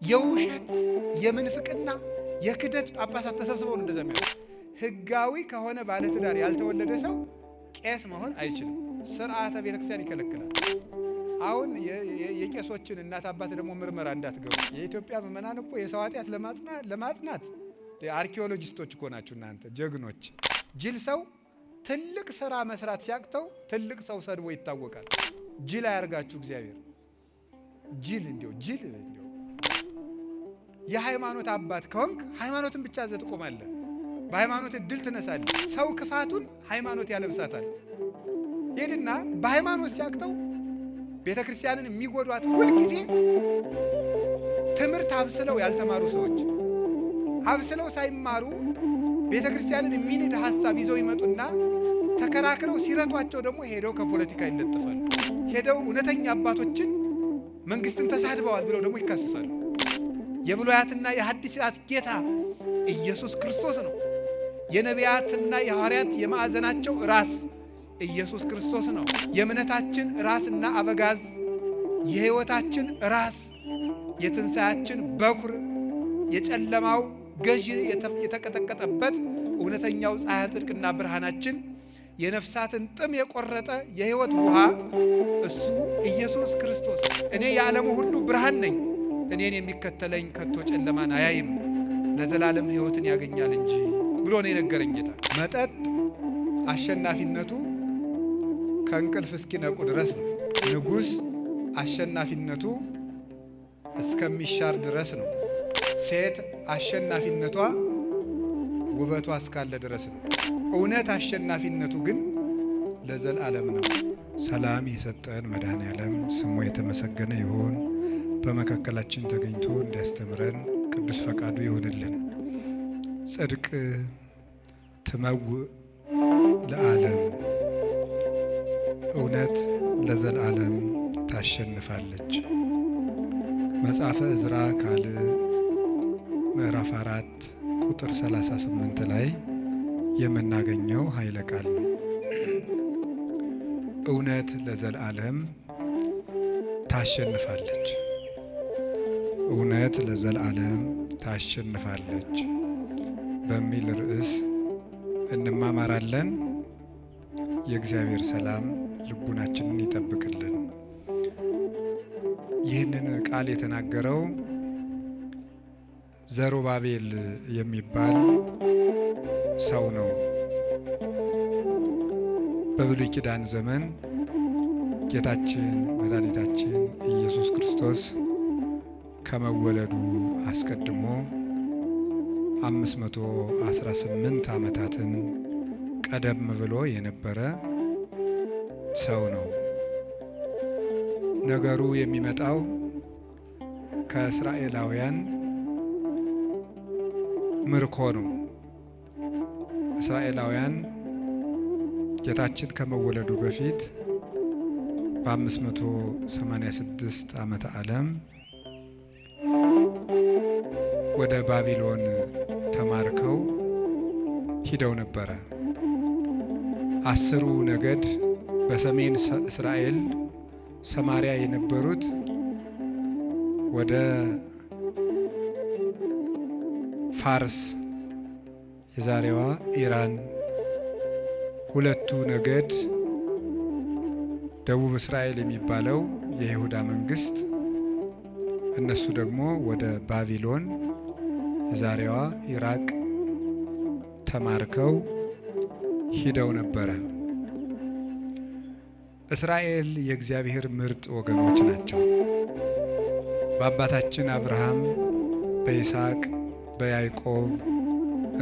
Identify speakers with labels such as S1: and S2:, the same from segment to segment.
S1: የውሸት የምንፍቅና የክደት ጳጳሳት ተሰብስበው እንደዛ የሚያደርጉ። ህጋዊ ከሆነ ባለትዳር ያልተወለደ ሰው ቄስ መሆን አይችልም። ስርዓተ ቤተክርስቲያን ይከለክላል። አሁን የቄሶችን እናት አባት ደግሞ ምርመራ እንዳትገቡ። የኢትዮጵያ ምዕመናን እኮ የሰው ኃጢአት ለማጽናት አርኪኦሎጂስቶች እኮ ናችሁ እናንተ ጀግኖች። ጅል ሰው ትልቅ ስራ መስራት ሲያቅተው ትልቅ ሰው ሰድቦ ይታወቃል። ጅል አያርጋችሁ እግዚአብሔር። ጅል ጅል የሃይማኖት አባት ከሆንክ ሃይማኖትን ብቻ ዘ ትቆማለህ። በሃይማኖት እድል ትነሳለህ። ሰው ክፋቱን ሃይማኖት ያለብሳታል። ሄድና በሃይማኖት ሲያቅተው ቤተክርስቲያንን የሚጎዷት ሁልጊዜ ትምህርት አብስለው ያልተማሩ ሰዎች አብስለው ሳይማሩ ቤተክርስቲያንን የሚንድ ሐሳብ ይዘው ይመጡና ተከራክረው ሲረቷቸው ደግሞ ሄደው ከፖለቲካ ይለጥፋሉ። ሄደው እውነተኛ አባቶችን መንግስትን ተሳድበዋል ብለው ደግሞ ይካሰሳሉ። የብሉያትና የሐዲሳት ጌታ ኢየሱስ ክርስቶስ ነው። የነቢያትና የሐዋርያት የማዕዘናቸው ራስ ኢየሱስ ክርስቶስ ነው። የእምነታችን ራስና አበጋዝ፣ የሕይወታችን ራስ፣ የትንሣኤያችን በኩር፣ የጨለማው ገዢ የተቀጠቀጠበት እውነተኛው ፀሐይ ጽድቅና ብርሃናችን፣ የነፍሳትን ጥም የቆረጠ የሕይወት ውሃ እሱ ኢየሱስ ክርስቶስ። እኔ የዓለሙ ሁሉ ብርሃን ነኝ፣ እኔን የሚከተለኝ ከቶ ጨለማን አያይም ለዘላለም ሕይወትን ያገኛል እንጂ ብሎ ነው የነገረኝ ጌታ። መጠጥ አሸናፊነቱ ከእንቅልፍ እስኪነቁ ድረስ ነው። ንጉሥ አሸናፊነቱ እስከሚሻር ድረስ ነው። ሴት አሸናፊነቷ ውበቷ እስካለ ድረስ ነው። እውነት አሸናፊነቱ ግን ለዘላለም ነው። ሰላም የሰጠን መድኃኔዓለም ስሙ የተመሰገነ ይሁን። በመካከላችን ተገኝቶ እንዲያስተምረን ቅዱስ ፈቃዱ ይሁንልን። ጽድቅ ትመውእ ለዓለም፣ እውነት ለዘላለም ታሸንፋለች። መጽሐፈ ዕዝራ ካልዕ ምዕራፍ 4 ቁጥር 38 ላይ የምናገኘው ኃይለ ቃል ነው። እውነት ለዘላለም ታሸንፋለች። እውነት ለዘላለም ታሸንፋለች በሚል ርዕስ እንማማራለን። የእግዚአብሔር ሰላም ልቡናችንን ይጠብቅልን። ይህንን ቃል የተናገረው ዘሩባቤል የሚባል ሰው ነው። በብሉይ ኪዳን ዘመን ጌታችን መድኃኒታችን ኢየሱስ ክርስቶስ ከመወለዱ አስቀድሞ 518 ዓመታትን ቀደም ብሎ የነበረ ሰው ነው። ነገሩ የሚመጣው ከእስራኤላውያን ምርኮ ነው። እስራኤላውያን ጌታችን ከመወለዱ በፊት በ586 ዓመተ ዓለም ወደ ባቢሎን ተማርከው ሂደው ነበረ። 10ሩ ነገድ በሰሜን እስራኤል ሰማሪያ የነበሩት ወደ ፋርስ የዛሬዋ ኢራን፣ 2ቱ ነገድ ደቡብ እስራኤል የሚባለው የይሁዳ መንግስት፣ እነሱ ደግሞ ወደ ባቢሎን የዛሬዋ ኢራቅ ተማርከው ሂደው ነበረ። እስራኤል የእግዚአብሔር ምርጥ ወገኖች ናቸው። በአባታችን አብርሃም፣ በይስሐቅ፣ በያዕቆብ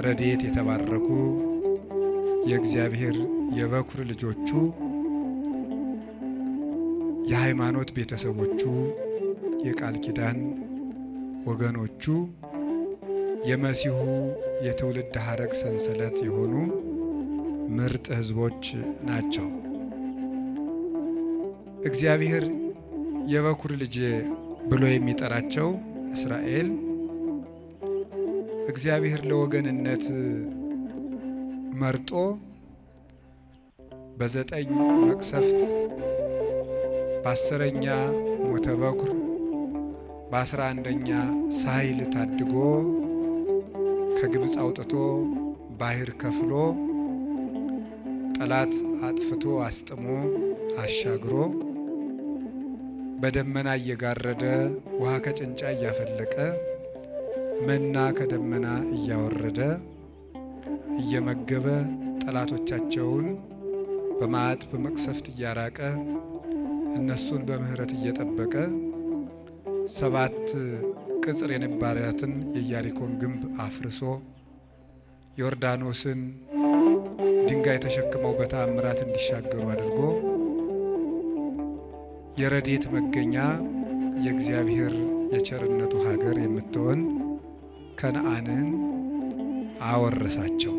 S1: ረድኤት የተባረኩ የእግዚአብሔር የበኩር ልጆቹ፣ የሃይማኖት ቤተሰቦቹ፣ የቃል ኪዳን ወገኖቹ፣ የመሲሁ የትውልድ ሐረግ ሰንሰለት የሆኑ ምርጥ ሕዝቦች ናቸው። እግዚአብሔር የበኩር ልጅ ብሎ የሚጠራቸው እስራኤል እግዚአብሔር ለወገንነት መርጦ በ9 መቅሰፍት በ10ኛ ሞተ በኩር በ11ኛ ሳይል ታድጎ ከግብፅ አውጥቶ ባህር ከፍሎ ጠላት አጥፍቶ አስጥሞ አሻግሮ በደመና እየጋረደ ውሃ ከጭንጫ እያፈለቀ መና ከደመና እያወረደ እየመገበ ጠላቶቻቸውን በመዓት በመቅሰፍት እያራቀ እነሱን በምህረት እየጠበቀ 7 ቅጽር የነበራትን የኢያሪኮን ግንብ አፍርሶ ዮርዳኖስን ድንጋይ ተሸክመው በተአምራት እንዲሻገሩ አድርጎ የረድኤት መገኛ የእግዚአብሔር የቸርነቱ ሀገር የምትሆን ከነዓንን አወረሳቸው።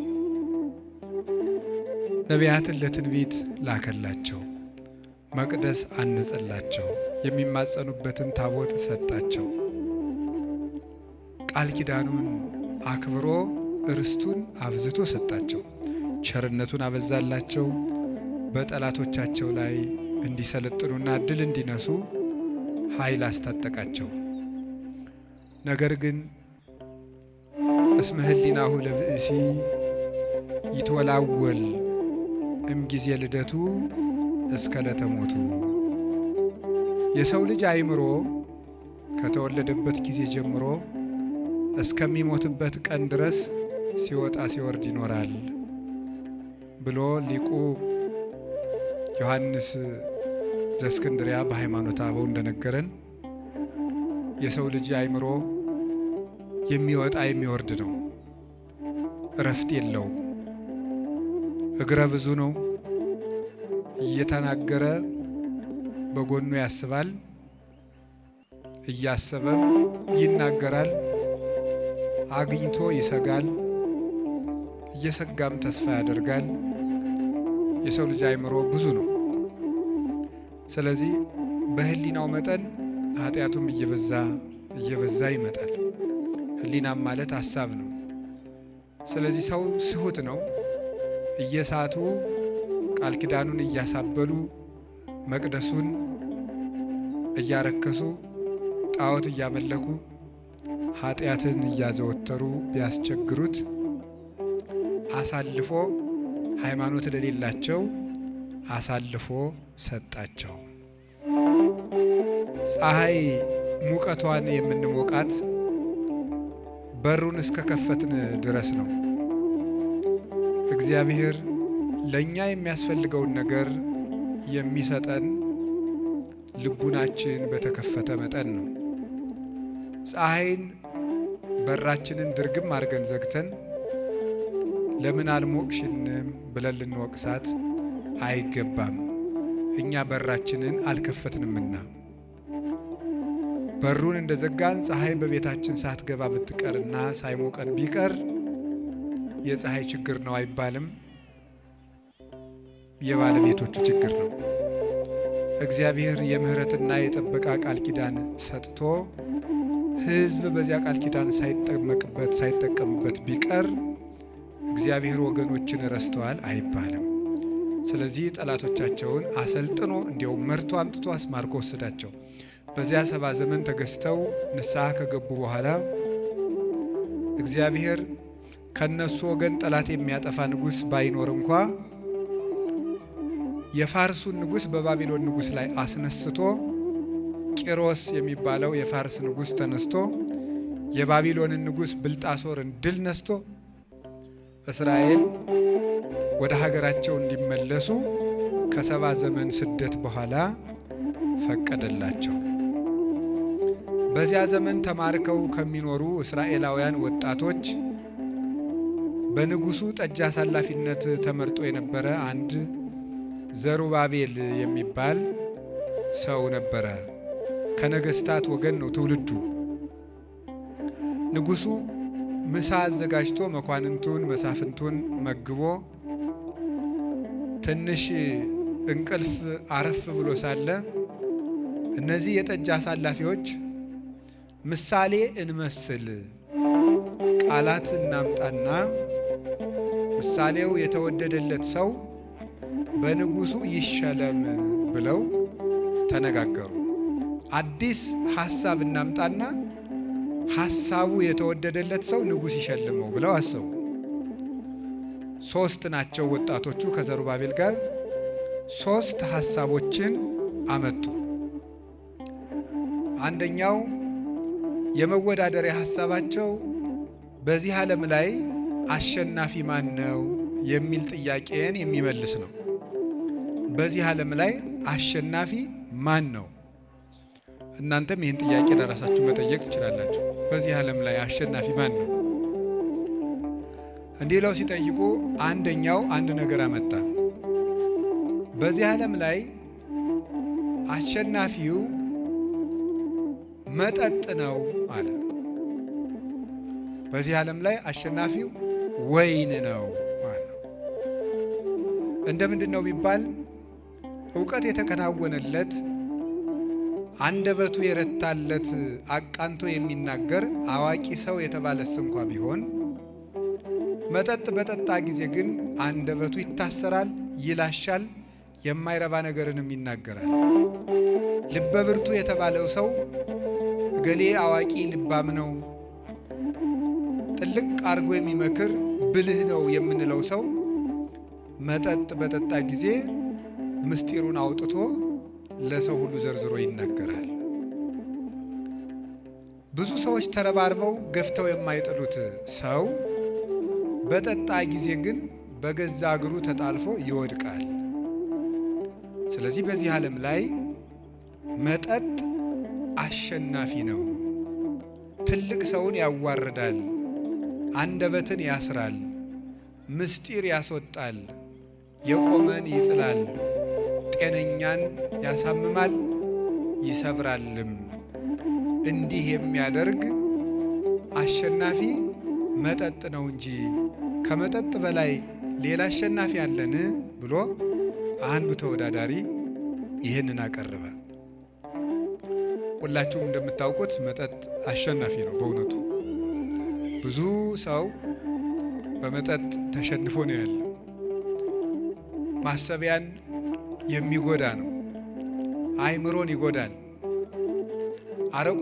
S1: ነቢያትን ለትንቢት ላከላቸው። መቅደስ አነጸላቸው። የሚማጸኑበትን ታቦት ሰጣቸው። ቃል ኪዳኑን አክብሮ ርስቱን አብዝቶ ሰጣቸው። ቸርነቱን አበዛላቸው። በጠላቶቻቸው ላይ እንዲሰለጥኑና ድል እንዲነሱ ኃይል አስታጠቃቸው። ነገር ግን እስመ ህሊናሁ ለብእሲ ይትወላወል እምጊዜ ልደቱ እስከ ዕለተ ሞቱ። የሰው ልጅ አእምሮ ከተወለደበት ጊዜ ጀምሮ እስከሚሞትበት ቀን ድረስ ሲወጣ ሲወርድ ይኖራል ብሎ ሊቁ ዮሐንስ ዘእስክንድርያ በሃይማኖተ አበው እንደነገረን የሰው ልጅ አእምሮ የሚወጣ የሚወርድ ነው። እረፍት የለውም። እግረ ብዙ ነው። እየተናገረ በጎኑ ያስባል፣ እያሰበም ይናገራል። አግኝቶ ይሰጋል፣ እየሰጋም ተስፋ ያደርጋል። የሰው ልጅ አእምሮ ብዙ ነው። ስለዚህ በህሊናው መጠን ኃጢአቱም እየበዛ ይመጣል። ህሊናም ማለት ሀሳብ ነው። ስለዚህ ሰው ስሁት ነው። እየሳቱ ቃል ኪዳኑን እያሳበሉ መቅደሱን እያረከሱ ጣዖት እያመለኩ ኃጢአትን እያዘወተሩ ቢያስቸግሩት አሳልፎ ሃይማኖት ለሌላቸው አሳልፎ ሰጣቸው። ፀሐይ ሙቀቷን የምንሞቃት በሩን እስከ ከፈትን ድረስ ነው። እግዚአብሔር ለኛ የሚያስፈልገውን ነገር የሚሰጠን ልቡናችን በተከፈተ መጠን ነው። ፀሐይን በራችንን ድርግም አድርገን ዘግተን ለምን አልሞቅሽንም ብለን ልንወቅሳት አይገባም። እኛ በራችንን አልከፈትንምና። በሩን እንደዘጋን ፀሐይ በቤታችን ሳትገባ ብትቀርና ሳይሞቀን ቢቀር የፀሐይ ችግር ነው አይባልም፣ የባለቤቶቹ ችግር ነው። እግዚአብሔር የምህረትና የጥበቃ ቃል ኪዳን ሰጥቶ ሕዝብ በዚያ ቃል ኪዳን ሳይጠቀምበት ቢቀር እግዚአብሔር ወገኖችን ረስተዋል አይባልም። ስለዚህ ጠላቶቻቸውን አሰልጥኖ እንዲያውም መርቶ አምጥቶ አስማርኮ ወሰዳቸው። በዚያ 70 ዘመን ተገዝተው ንስሐ ከገቡ በኋላ እግዚአብሔር ከነሱ ወገን ጠላት የሚያጠፋ ንጉሥ ባይኖር እንኳ የፋርሱን ንጉሥ በባቢሎን ንጉሥ ላይ አስነስቶ ቂሮስ የሚባለው የፋርስ ንጉሥ ተነስቶ የባቢሎንን ንጉሥ ብልጣሶርን ድል ነስቶ እስራኤል ወደ ሀገራቸው እንዲመለሱ ከ70 ዘመን ስደት በኋላ ፈቀደላቸው። በዚያ ዘመን ተማርከው ከሚኖሩ እስራኤላውያን ወጣቶች በንጉሱ ጠጅ አሳላፊነት ተመርጦ የነበረ አንድ ዘሩባቤል የሚባል ሰው ነበረ። ከነገስታት ወገን ነው ትውልዱ። ንጉሱ ምሳ አዘጋጅቶ መኳንንቱን መሳፍንቱን መግቦ ትንሽ እንቅልፍ አረፍ ብሎ ሳለ እነዚህ የጠጅ አሳላፊዎች ምሳሌ እንመስል ቃላት እናምጣና ምሳሌው የተወደደለት ሰው በንጉሱ ይሸለም ብለው ተነጋገሩ። አዲስ ሐሳብ እናምጣና ሐሳቡ የተወደደለት ሰው ንጉሥ ይሸልመው ብለው አሰቡ። 3 ናቸው ወጣቶቹ ከዘሩባቤል ጋር 3 ሐሳቦችን አመጡ። አንደኛው የመወዳደሪያ ሐሳባቸው በዚህ ዓለም ላይ አሸናፊ ማን ነው የሚል ጥያቄን የሚመልስ ነው። በዚህ ዓለም ላይ አሸናፊ ማን ነው? እናንተም ይህን ጥያቄ ለራሳችሁ መጠየቅ ትችላላችሁ። በዚህ ዓለም ላይ አሸናፊ ማን ነው? እንዲህ ለው ሲጠይቁ አንደኛው አንድ ነገር አመጣ። በዚህ ዓለም ላይ አሸናፊው መጠጥ ነው አለ። በዚህ ዓለም ላይ አሸናፊው ወይን ነው አለ። እንደምንድን ነው ቢባል ዕውቀት የተከናወነለት አንደበቱ የረታለት አቃንቶ የሚናገር አዋቂ ሰው የተባለስ እንኳ ቢሆን መጠጥ በጠጣ ጊዜ ግን አንደበቱ ይታሰራል፣ ይላሻል፣ የማይረባ ነገርንም ይናገራል። ልበ ብርቱ የተባለው ሰው እገሌ አዋቂ ልባም ነው፣ ጥልቅ አርጎ የሚመክር ብልህ ነው የምንለው ሰው መጠጥ በጠጣ ጊዜ ምስጢሩን አውጥቶ ለሰው ሁሉ ዘርዝሮ ይናገራል። ብዙ ሰዎች ተረባርበው ገፍተው የማይጥሉት ሰው በጠጣ ጊዜ ግን በገዛ እግሩ ተጣልፎ ይወድቃል። ስለዚህ በዚህ ዓለም ላይ መጠጥ አሸናፊ ነው። ትልቅ ሰውን ያዋርዳል፣ አንደበትን ያስራል፣ ምስጢር ያስወጣል፣ የቆመን ይጥላል፣ ጤነኛን ያሳምማል፣ ይሰብራልም። እንዲህ የሚያደርግ አሸናፊ መጠጥ ነው እንጂ ከመጠጥ በላይ ሌላ አሸናፊ አለን ብሎ አንዱ ተወዳዳሪ ይህንን አቀረበ። ሁላችሁም እንደምታውቁት መጠጥ አሸናፊ ነው። በእውነቱ ብዙ ሰው በመጠጥ ተሸንፎ ነው ያለው። ማሰቢያን የሚጎዳ ነው። አእምሮን ይጎዳል። አረቆ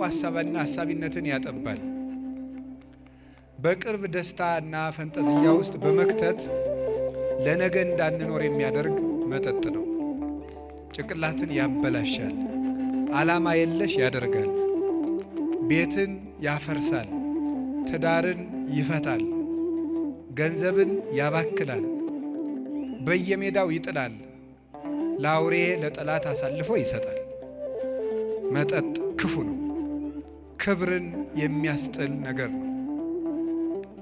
S1: አሳቢነትን ያጠባል። በቅርብ ደስታ እና ፈንጠዝያ ውስጥ በመክተት ለነገ እንዳንኖር የሚያደርግ መጠጥ ነው። ጭንቅላትን ያበላሻል። ዓላማ የለሽ ያደርጋል። ቤትን ያፈርሳል። ትዳርን ይፈታል። ገንዘብን ያባክላል። በየሜዳው ይጥላል። ለአውሬ ለጠላት አሳልፎ ይሰጣል። መጠጥ ክፉ ነው። ክብርን የሚያስጥል ነገር ነው።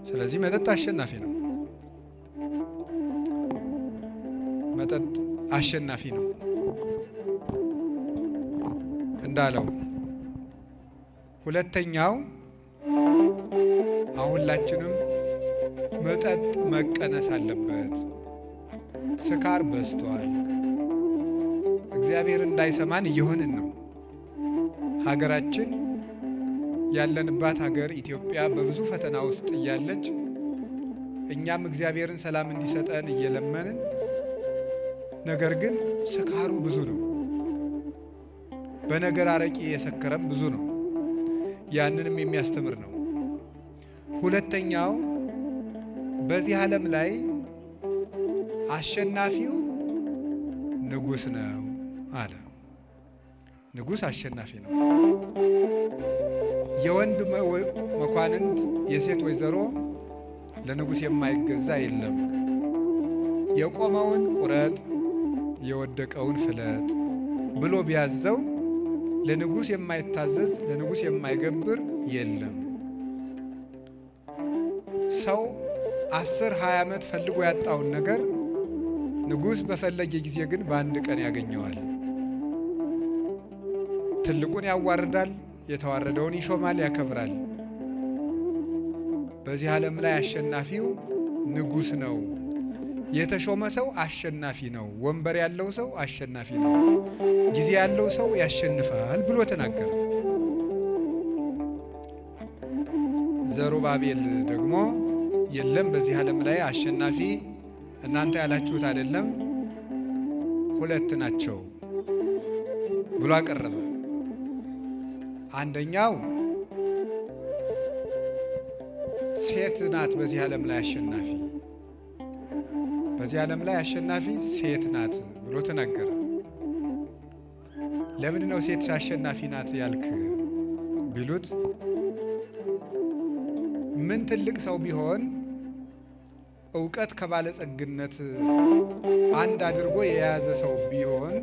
S1: ስለዚህ መጠጥ አሸናፊ ነው። መጠጥ አሸናፊ ነው እንዳለው። ሁለተኛው ሁላችንም መጠጥ መቀነስ አለበት። ስካር በዝቷል። እግዚአብሔር እንዳይሰማን እየሆንን ነው። ሀገራችን ያለንባት ሀገር ኢትዮጵያ በብዙ ፈተና ውስጥ እያለች እኛም እግዚአብሔርን ሰላም እንዲሰጠን እየለመንን፣ ነገር ግን ስካሩ ብዙ ነው። በነገር አረቂ የሰከረም ብዙ ነው። ያንንም የሚያስተምር ነው። ሁለተኛው በዚህ ዓለም ላይ አሸናፊው ንጉሥ ነው አለ። ንጉሥ አሸናፊ ነው። የወንድ መኳንንት የሴት ወይዘሮ ለንጉሥ የማይገዛ የለም። የቆመውን ቁረጥ የወደቀውን ፍለጥ ብሎ ቢያዘው ለንጉሥ የማይታዘዝ ለንጉሥ የማይገብር የለም። ሰው 10-20 ዓመት ፈልጎ ያጣውን ነገር ንጉሥ በፈለገ ጊዜ ግን በአንድ ቀን ያገኘዋል። ትልቁን ያዋርዳል፣ የተዋረደውን ይሾማል፣ ያከብራል። በዚህ ዓለም ላይ አሸናፊው ንጉሥ ነው። የተሾመ ሰው አሸናፊ ነው። ወንበር ያለው ሰው አሸናፊ ነው። ጊዜ ያለው ሰው ያሸንፋል ብሎ ተናገረ። ዘሩባቤል ደግሞ የለም በዚህ ዓለም ላይ አሸናፊ እናንተ ያላችሁት አይደለም፣ 2 ናቸው ብሎ አቀረበ። አንደኛው ሴት ናት በዚህ ዓለም ላይ አሸናፊ፣ በዚህ ዓለም ላይ አሸናፊ ሴት ናት ብሎ ተናገረ። ለምንድን ነው ሴት አሸናፊ ናት ያልክ ቢሉት ምን ትልቅ ሰው ቢሆን እውቀት ከባለጸግነት አንድ አድርጎ የያዘ ሰው ቢሆን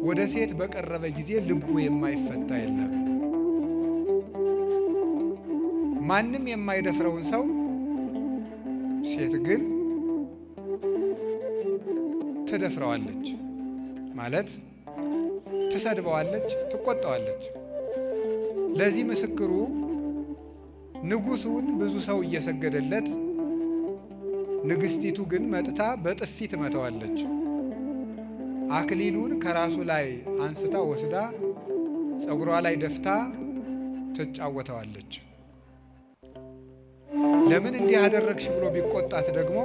S1: ወደ ሴት በቀረበ ጊዜ ልቡ የማይፈታ የለም። ማንም የማይደፍረውን ሰው ሴት ግን ትደፍረዋለች፣ ማለት ትሰድበዋለች፣ ትቆጣዋለች። ለዚህ ምስክሩ ንጉሡን ብዙ ሰው እየሰገደለት፣ ንግስቲቱ ግን መጥታ በጥፊ ትመታዋለች። አክሊሉን ከራሱ ላይ አንስታ ወስዳ ፀጉሯ ላይ ደፍታ ትጫወተዋለች። ለምን እንዲህ አደረግሽ ብሎ ቢቆጣት ደግሞ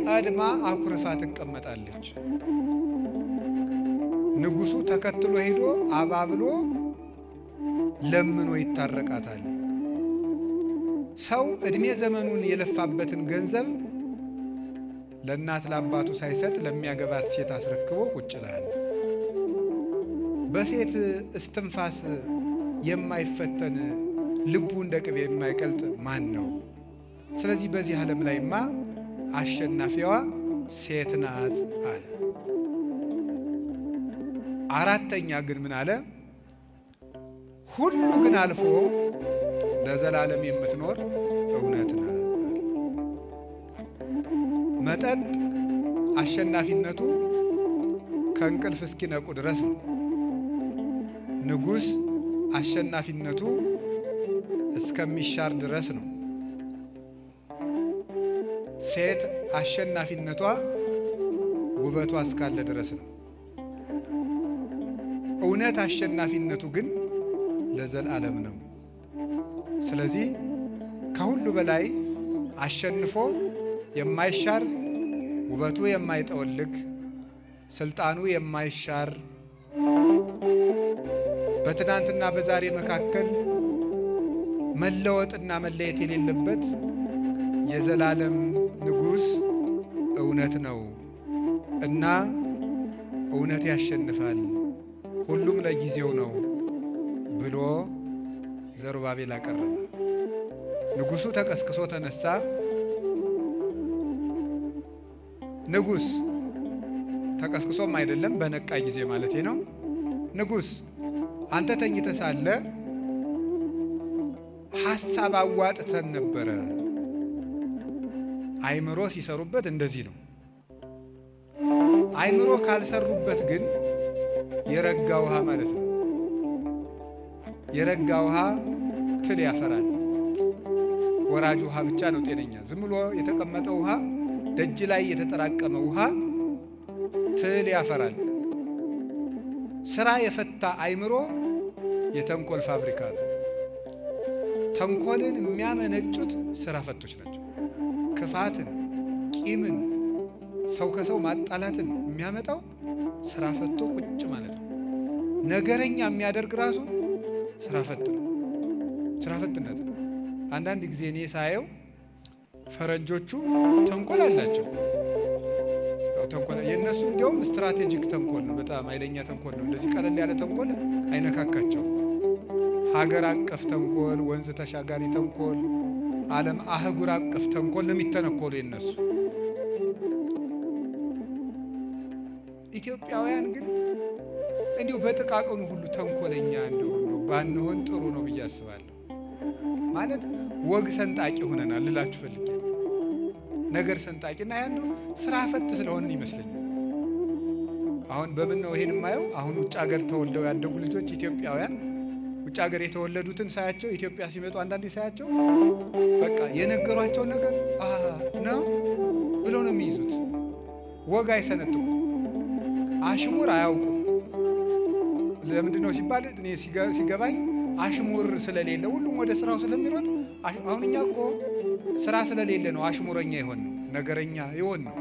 S1: ቀድማ አኩርፋ ትቀመጣለች። ንጉሡ ተከትሎ ሄዶ አባብሎ ለምኖ ይታረቃታል። ሰው ዕድሜ ዘመኑን የለፋበትን ገንዘብ ለእናት ለአባቱ ሳይሰጥ ለሚያገባት ሴት አስረክቦ ቁጭ ይላል። በሴት እስትንፋስ የማይፈተን ልቡ እንደ ቅቤ የማይቀልጥ ማን ነው? ስለዚህ በዚህ ዓለም ላይማ አሸናፊዋ ሴት ናት አለ። አራተኛ ግን ምን አለ? ሁሉ ግን አልፎ ለዘላለም የምትኖር እውነት ናት። መጠጥ አሸናፊነቱ ከእንቅልፍ እስኪነቁ ድረስ ነው። ንጉሥ አሸናፊነቱ እስከሚሻር ድረስ ነው። ሴት አሸናፊነቷ ውበቷ እስካለ ድረስ ነው። እውነት አሸናፊነቱ ግን ለዘላለም ነው። ስለዚህ ከሁሉ በላይ አሸንፎ የማይሻር ውበቱ የማይጠወልግ ስልጣኑ የማይሻር በትናንትና በዛሬ መካከል መለወጥና መለየት የሌለበት የዘላለም ንጉሥ እውነት ነው እና እውነት ያሸንፋል፣ ሁሉም ለጊዜው ነው ብሎ ዘሩባቤል አቀረበ። ንጉሡ ተቀስቅሶ ተነሳ። ንጉሥ ተቀስቅሶም አይደለም በነቃ ጊዜ ማለቴ ነው። ንጉሥ አንተ ተኝተህ ሳለ ሐሳብ አዋጥተን ነበረ። አይምሮ ሲሰሩበት እንደዚህ ነው። አይምሮ ካልሰሩበት ግን የረጋ ውሃ ማለት ነው። የረጋ ውሃ ትል ያፈራል። ወራጅ ውሃ ብቻ ነው ጤነኛ። ዝም ብሎ የተቀመጠ ውሃ፣ ደጅ ላይ የተጠራቀመ ውሃ ትል ያፈራል። ስራ የፈታ አይምሮ የተንኮል ፋብሪካ ነው። ተንኮልን የሚያመነጩት ስራ ፈቶች ናቸው። ክፋትን፣ ቂምን፣ ሰው ከሰው ማጣላትን የሚያመጣው ስራ ፈቶ ቁጭ ማለት ነው። ነገረኛ የሚያደርግ ራሱ ስራ ፈት ነው። ስራ ፈትነት ነው። አንዳንድ ጊዜ እኔ ሳየው ፈረንጆቹ ተንኮል አላቸው። ተንኮል የእነሱ እንዲያውም ስትራቴጂክ ተንኮል ነው። በጣም ኃይለኛ ተንኮል ነው። እንደዚህ ቀለል ያለ ተንኮል አይነካካቸው። ሀገር አቀፍ ተንኮል፣ ወንዝ ተሻጋሪ ተንኮል፣ ዓለም አህጉር አቀፍ ተንኮል ነው የሚተነኮሉ የነሱ። ኢትዮጵያውያን ግን እንዲሁ በጥቃቅኑ ሁሉ ተንኮለኛ እንደሆነ ባንሆን ጥሩ ነው ብዬ አስባለሁ። ማለት ወግ ሰንጣቂ ሆነናል ልላችሁ ፈልጌ ነው። ነገር ሰንጣቂና ያለው ስራ ፈት ስለሆንን ይመስለኛል። አሁን በምን ነው ይሄን የማየው? አሁን ውጭ ሀገር ተወልደው ያደጉ ልጆች ኢትዮጵያውያን ውጭ ሀገር የተወለዱትን ሳያቸው ኢትዮጵያ ሲመጡ አንዳንዴ ሳያቸው በቃ የነገሯቸውን ነገር ነው ብለው ነው የሚይዙት። ወግ አይሰነጥቁም፣ አሽሙር አያውቁም። ለምንድን ነው ሲባል እኔ ሲገባኝ አሽሙር ስለሌለ ሁሉም ወደ ስራው ስለሚሮጥ። አሁን እኛ እኮ ስራ ስለሌለ ነው አሽሙረኛ ይሆን ነው፣ ነገረኛ ይሆን ነው።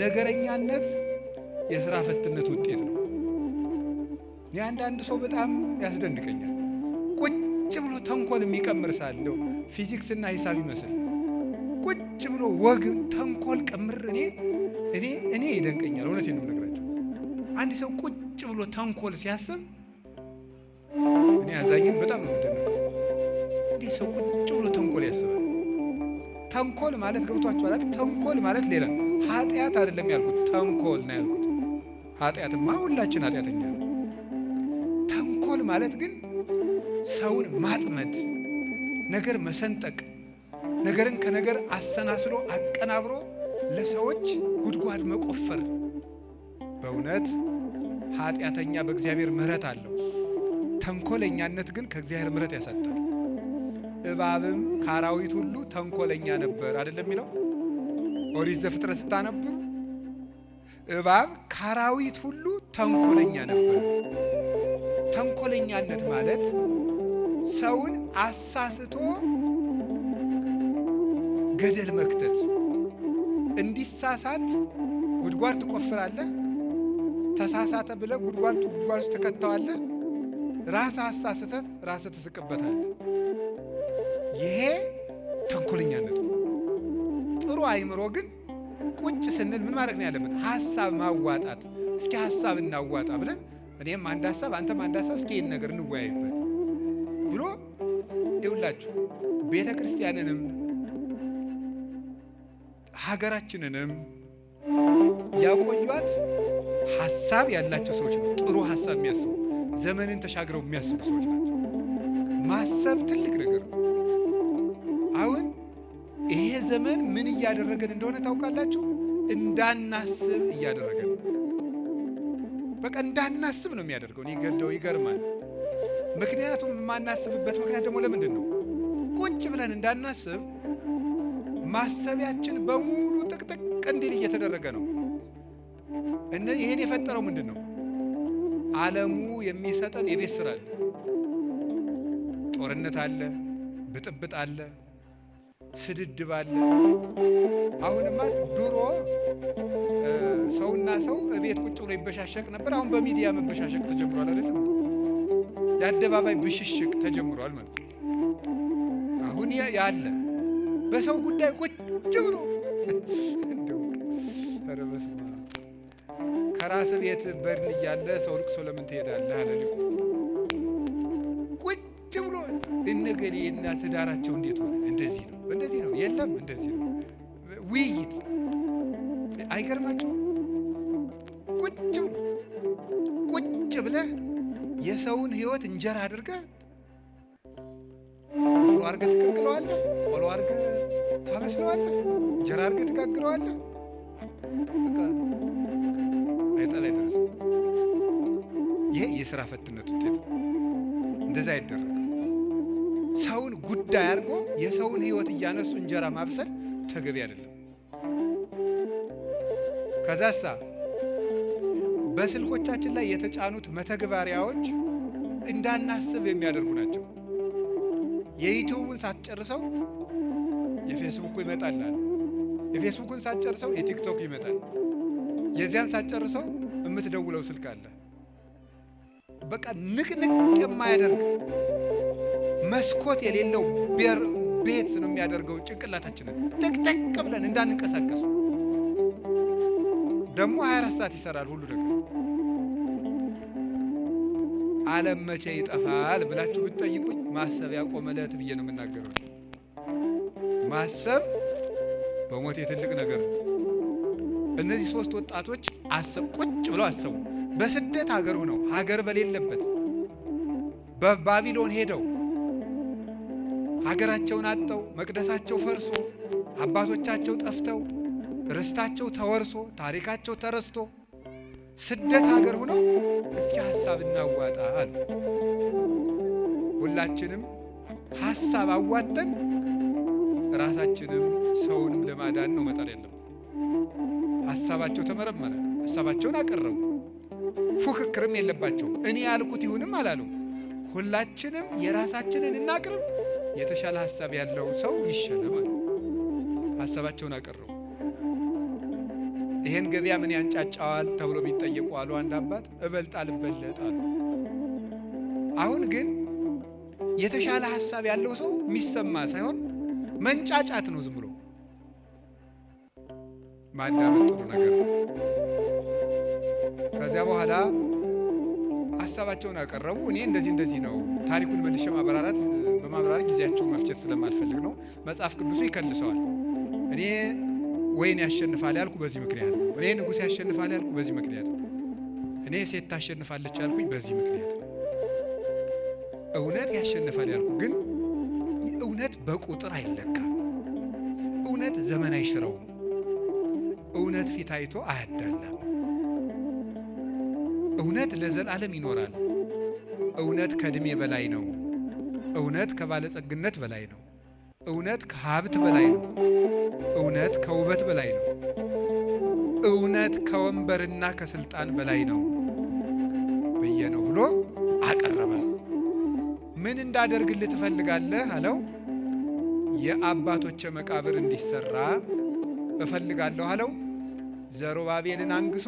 S1: ነገረኛነት የስራ ፈትነት ውጤት ነው። የአንዳንድ ሰው በጣም ያስደንቀኛል። ቁጭ ብሎ ተንኮል የሚቀምር ሳለ ፊዚክስ እና ሂሳብ ይመስል ቁጭ ብሎ ወግ ተንኮል ቀምር እኔ ይደንቀኛል። እውነቴን ነው የምነግራቸው። አንድ ሰው ቁጭ ብሎ ተንኮል ሲያስብ እኔ አዛኝን በጣም ነው የምደነቀው። እንዲህ ሰው ቁጭ ብሎ ተንኮል ያስባል። ተንኮል ማለት ገብቷችኋል አይደል? ተንኮል ማለት ሌላ ኃጢአት አይደለም ያልኩት፣ ተንኮል ነው ያልኩት። ኃጢአትማ ሁላችን ኃጢአተኛ ነው። ተንኮል ማለት ግን ሰውን ማጥመድ፣ ነገር መሰንጠቅ፣ ነገርን ከነገር አሰናስሎ አቀናብሮ ለሰዎች ጉድጓድ መቆፈር። በእውነት ኃጢአተኛ በእግዚአብሔር ምሕረት አለው። ተንኮለኛነት ግን ከእግዚአብሔር ምሕረት ያሳጣል። እባብም ከአራዊት ሁሉ ተንኮለኛ ነበር አይደለም የሚለው ኦሪት ዘፍጥረት ስታነቡ፣ እባብ ከአራዊት ሁሉ ተንኮለኛ ነበር። ተንኮለኛነት ማለት ሰውን አሳስቶ ገደል መክተት። እንዲሳሳት ጉድጓድ ትቆፍራለህ፣ ተሳሳተ ብለህ ጉድጓድ ውስጥ ትከተዋለህ። ራስህ አሳስተህ ራስህ ትስቅበታለህ። ይሄ ተንኮለኛነት ነው። ጥሩ አይምሮ ግን ቁጭ ስንል ምን ማድረግ ነው ያለብን? ሀሳብ ማዋጣት። እስኪ ሀሳብ እናዋጣ ብለን እኔም አንድ ሀሳብ አንተም አንድ ሀሳብ እስኪ ይህን ነገር እንወያይበት ብሎ ይውላችሁ ቤተ ክርስቲያንንም ሀገራችንንም ያቆዩት ሀሳብ ያላቸው ሰዎች ነው። ጥሩ ሀሳብ የሚያስቡ ዘመንን ተሻግረው የሚያስቡ ሰዎች ናቸው። ማሰብ ትልቅ ነገር ነው። አሁን ይሄ ዘመን ምን እያደረገን እንደሆነ ታውቃላችሁ? እንዳናስብ እያደረገን ነው። በቃ እንዳናስብ ነው የሚያደርገው። ይገደው ይገርማል። ምክንያቱም የማናስብበት ምክንያት ደግሞ ለምንድን ነው? ቁጭ ብለን እንዳናስብ ማሰቢያችን በሙሉ ጥቅጥቅ እንዲል እየተደረገ ነው። ይሄን የፈጠረው ምንድን ነው? ዓለሙ የሚሰጠን የቤት ስራ አለ። ጦርነት አለ፣ ብጥብጥ አለ፣ ስድድብ አለ። አሁንማ ድሮ ሰውና ሰው እቤት ቁጭ ብሎ ይበሻሸቅ ነበር። አሁን በሚዲያ መበሻሸቅ ተጀምሯል አይደለም? የአደባባይ ብሽሽቅ ተጀምሯል ማለት ነው። አሁን ያለ በሰው ጉዳይ ቁጭ ብሎ እንደው ኧረ በስመ አብ ከራስ ቤት በድን እያለ ሰው ልቅሶ ለምን ትሄዳለህ አለ ሊቁ። ቁጭ ብሎ እነገሌ እና ትዳራቸው እንዴት ሆነ? እንደዚህ ነው የለም እንደዚህ ነው ውይይት። አይገርማችሁም? ቁጭ ብለህ የሰውን ሕይወት እንጀራ አድርገህ ቆሎ አድርገህ ትቀቅለዋለህ፣ ቆሎ አድርገህ ታበስለዋለህ፣ እንጀራ አድርገህ ትጋግረዋለህ። በቃ አይጠላ አይደረስም። ይሄ የሥራ ፈትነት ውጤት። እንደዛ አይደረግም። ሰውን ጉዳይ አድርጎ የሰውን ሕይወት እያነሱ እንጀራ ማብሰል ተገቢ አይደለም። ከዛሳ በስልኮቻችን ላይ የተጫኑት መተግበሪያዎች እንዳናስብ የሚያደርጉ ናቸው። የዩቲዩብን ሳትጨርሰው የፌስቡኩ ይመጣል። የፌስቡክን ሳትጨርሰው የቲክቶክ ይመጣል። የዚያን ሳትጨርሰው የምትደውለው ስልክ አለ። በቃ ንቅንቅ የማያደርግ መስኮት የሌለው ቤት ነው የሚያደርገው ጭንቅላታችንን ጥቅጥቅ ብለን እንዳንንቀሳቀስ። ደግሞ 24 ሰዓት ይሰራል ሁሉ ነገር። ዓለም መቼ ይጠፋል ብላችሁ ብትጠይቁኝ ማሰብ ያቆመለት ብዬ ነው የምናገረው። ማሰብ በሞት ትልቅ ነገር ነው። እነዚህ 3 ወጣቶች ቁጭ ብለው አሰቡ። በስደት ሀገር ሆነው ሀገር በሌለበት በባቢሎን ሄደው ሀገራቸውን አጥተው መቅደሳቸው ፈርሶ አባቶቻቸው ጠፍተው ርስታቸው ተወርሶ ታሪካቸው ተረስቶ ስደት ሀገር ሆነው እስኪ ሀሳብ እናዋጣ አሉ። ሁላችንም ሀሳብ አዋጠን ራሳችንም ሰውንም ለማዳን ነው መጣር ያለብን። ሀሳባቸው ተመረመረ፣ ሀሳባቸውን አቀረቡ። ፉክክርም የለባቸው። እኔ ያልኩት ይሁንም አላሉ። ሁላችንም የራሳችንን እናቅርብ፣ የተሻለ ሀሳብ ያለው ሰው ይሸለማል። ሀሳባቸውን አቀረቡ። ይሄን ገበያ ምን ያንጫጫዋል ተብሎ ቢጠየቁ አሉ አንድ አባት እበልጥ አልበለጥ አሉ። አሁን ግን የተሻለ ሐሳብ ያለው ሰው የሚሰማ ሳይሆን መንጫጫት ነው። ዝም ብሎ ማዳመጥ ጥሩ ነገር ነው። ከዚያ በኋላ ሐሳባቸውን አቀረቡ። እኔ እንደዚህ ነው ታሪኩን መልሼ በማብራራት ጊዜያቸውን መፍጀት ስለማልፈልግ ነው። መጽሐፍ ቅዱሱ ይከልሰዋል። እኔ ወይን ያሸንፋል ያልኩ በዚህ ምክንያት ነው። እኔ ንጉሥ ያሸንፋል ያልኩ በዚህ ምክንያት ነው። እኔ ሴት ታሸንፋለች ያልኩኝ በዚህ ምክንያት ነው። እውነት ያሸንፋል ያልኩ ግን እውነት በቁጥር አይለካም። እውነት ዘመን አይሽረውም። እውነት ፊት አይቶ አያዳላም። እውነት ለዘላለም ይኖራል። እውነት ከእድሜ በላይ ነው። እውነት ከባለጸግነት በላይ ነው። እውነት ከሀብት በላይ ነው። እውነት ከውበት በላይ ነው። እውነት ከወንበርና ከስልጣን በላይ ነው ብዬ ነው ብሎ አቀረበ። ምን እንዳደርግልህ ትፈልጋለህ አለው። የአባቶቼ መቃብር እንዲሰራ እፈልጋለሁ አለው። ዘሩባቤልን አንግሶ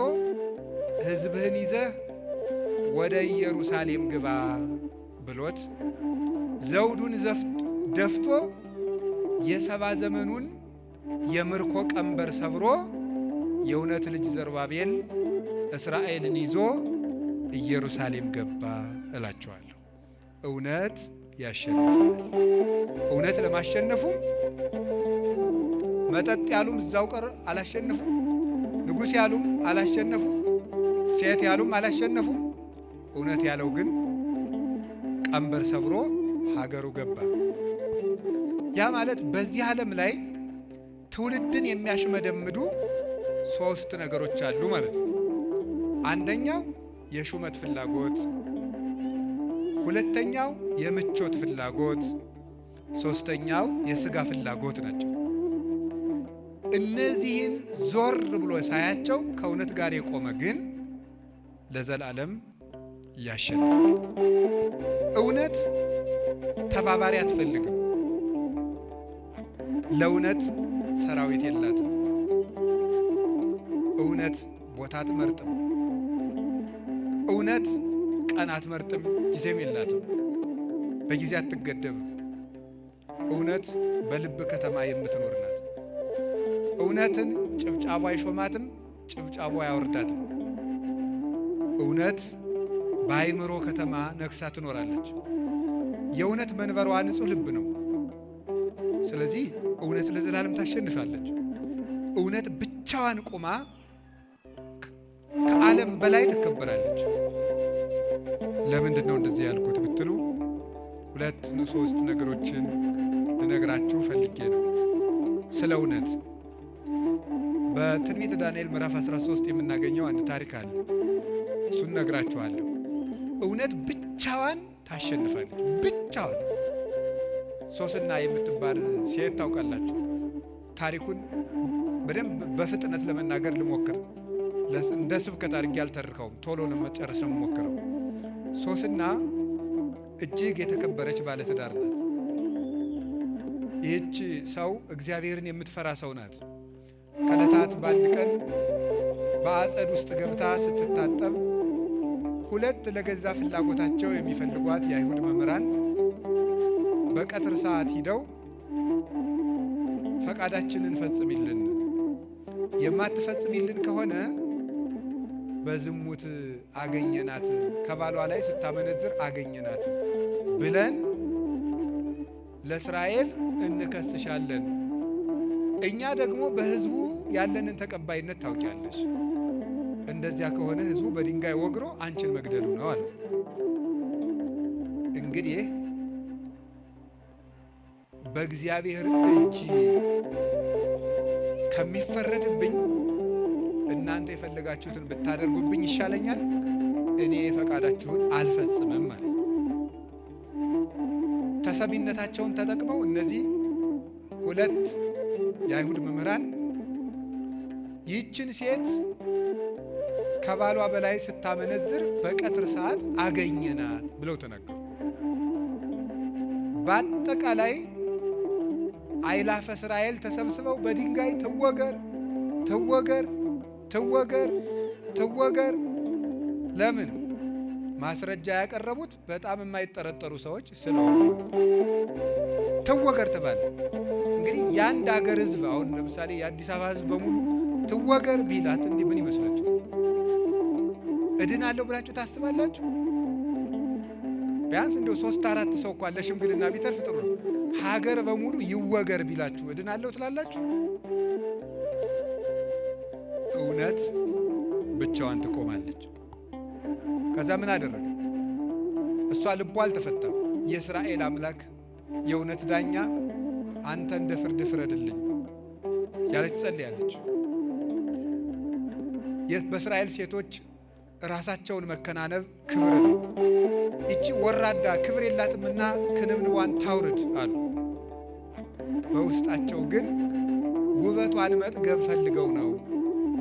S1: ሕዝብህን ይዘህ ወደ ኢየሩሳሌም ግባ ብሎት ዘውዱን ደፍቶ የሰባ ዘመኑን የምርኮ ቀንበር ሰብሮ የእውነት ልጅ ዘሩባቤል እስራኤልን ይዞ ኢየሩሳሌም ገባ እላቸዋለሁ። እውነት ያሸንፋል። እውነት ለማሸነፉ መጠጥ ያሉም እዛው ቀር አላሸነፉ፣ ንጉሥ ያሉም አላሸነፉ፣ ሴት ያሉም አላሸነፉ። እውነት ያለው ግን ቀንበር ሰብሮ ሀገሩ ገባ። ያ ማለት በዚህ ዓለም ላይ ትውልድን የሚያሽመደምዱ ሶስት ነገሮች አሉ ማለት ነው። አንደኛው የሹመት ፍላጎት፣ ሁለተኛው የምቾት ፍላጎት፣ ሶስተኛው የሥጋ ፍላጎት ናቸው። እነዚህን ዞር ብሎ ሳያቸው ከእውነት ጋር የቆመ ግን ለዘላለም ያሸንፋል። እውነት ተባባሪ አትፈልግም። ለእውነት ሰራዊት የላትም። እውነት ቦታ አትመርጥም። እውነት ቀን አትመርጥም፣ ጊዜም የላትም። በጊዜ አትገደብም። እውነት በልብ ከተማ የምትኖር ናት። እውነትን ጭብጫቦ አይሾማትም፣ ጭብጫቦ አያወርዳትም። እውነት በአይምሮ ከተማ ነግሳ ትኖራለች። የእውነት መንበሯ ንጹሕ ልብ ነው። ስለዚህ እውነት ለዘላለም ታሸንፋለች። እውነት ብቻዋን ቆማ ከዓለም በላይ ትከበራለች። ለምንድን ነው እንደዚህ ያልኩት ብትሉ ሁለት ሶስት ነገሮችን ልነግራችሁ ፈልጌ ነው። ስለ እውነት በትንቢተ ዳንኤል ምዕራፍ 13 የምናገኘው አንድ ታሪክ አለ። እሱን ነግራችኋለሁ። እውነት ብቻዋን ታሸንፋለች። ብቻዋን። ሶስና የምትባል ሴት ታውቃላችሁ። ታሪኩን በደንብ በፍጥነት ለመናገር ልሞክር። እንደ ስብከት አድርጌ አልተርከውም። ቶሎ ለመጨረስ ነው የምሞክረው። ሶስና እጅግ የተከበረች ባለትዳር ናት። ይህች ሰው እግዚአብሔርን የምትፈራ ሰው ናት። ከዕለታት በአንድ ቀን በአጸድ ውስጥ ገብታ ስትታጠብ ሁለት ለገዛ ፍላጎታቸው የሚፈልጓት የአይሁድ መምህራን በቀትር ሰዓት ሂደው ፈቃዳችንን ፈጽሚልን፣ የማትፈጽሚልን ከሆነ በዝሙት አገኘናት፣ ከባሏ ላይ ስታመነዝር አገኘናት ብለን ለእስራኤል እንከስሻለን። እኛ ደግሞ በሕዝቡ ያለንን ተቀባይነት ታውቂያለሽ። እንደዚያ ከሆነ ሕዝቡ በድንጋይ ወግሮ አንቺን መግደሉ ነው አለ። እንግዲህ በእግዚአብሔር እጅ ከሚፈረድብኝ እናንተ የፈለጋችሁትን ብታደርጉብኝ ይሻለኛል። እኔ ፈቃዳችሁን አልፈጽምም ማለት። ተሰሚነታቸውን ተጠቅመው እነዚህ ሁለት የአይሁድ መምህራን ይህችን ሴት ከባሏ በላይ ስታመነዝር በቀትር ሰዓት አገኘናት ብለው ተናገሩ። በአጠቃላይ አይላፈ እስራኤል ተሰብስበው በድንጋይ ትወገር ትወገር ትወገር ትወገር። ለምን? ማስረጃ ያቀረቡት በጣም የማይጠረጠሩ ሰዎች ስለሆኑ ትወገር ተባለ። እንግዲህ የአንድ ሀገር ህዝብ አሁን ለምሳሌ የአዲስ አበባ ህዝብ በሙሉ ትወገር ቢላት እንዲህ ምን ይመስላችሁ? እድናለሁ ብላችሁ ታስባላችሁ? ቢያንስ እንደው 3-4 ሰው እንኳን ለሽምግልና ቢተርፍ ጥሩ ነው። ሀገር በሙሉ ይወገር ቢላችሁ እድናለሁ ትላላችሁ? እውነት ብቻዋን ትቆማለች። ከዛ ምን አደረገ? እሷ ልቧ አልተፈታም። የእስራኤል አምላክ የእውነት ዳኛ አንተ እንደ ፍርድ ፍረድልኝ ያለች ጸልያለች። በእስራኤል ሴቶች ራሳቸውን መከናነብ ክብር ነው። ይቺ ወራዳ ክብር የላትምና ክንብንዋን ታውርድ አሉ። በውስጣቸው ግን ውበቷን መጥገብ ፈልገው ነው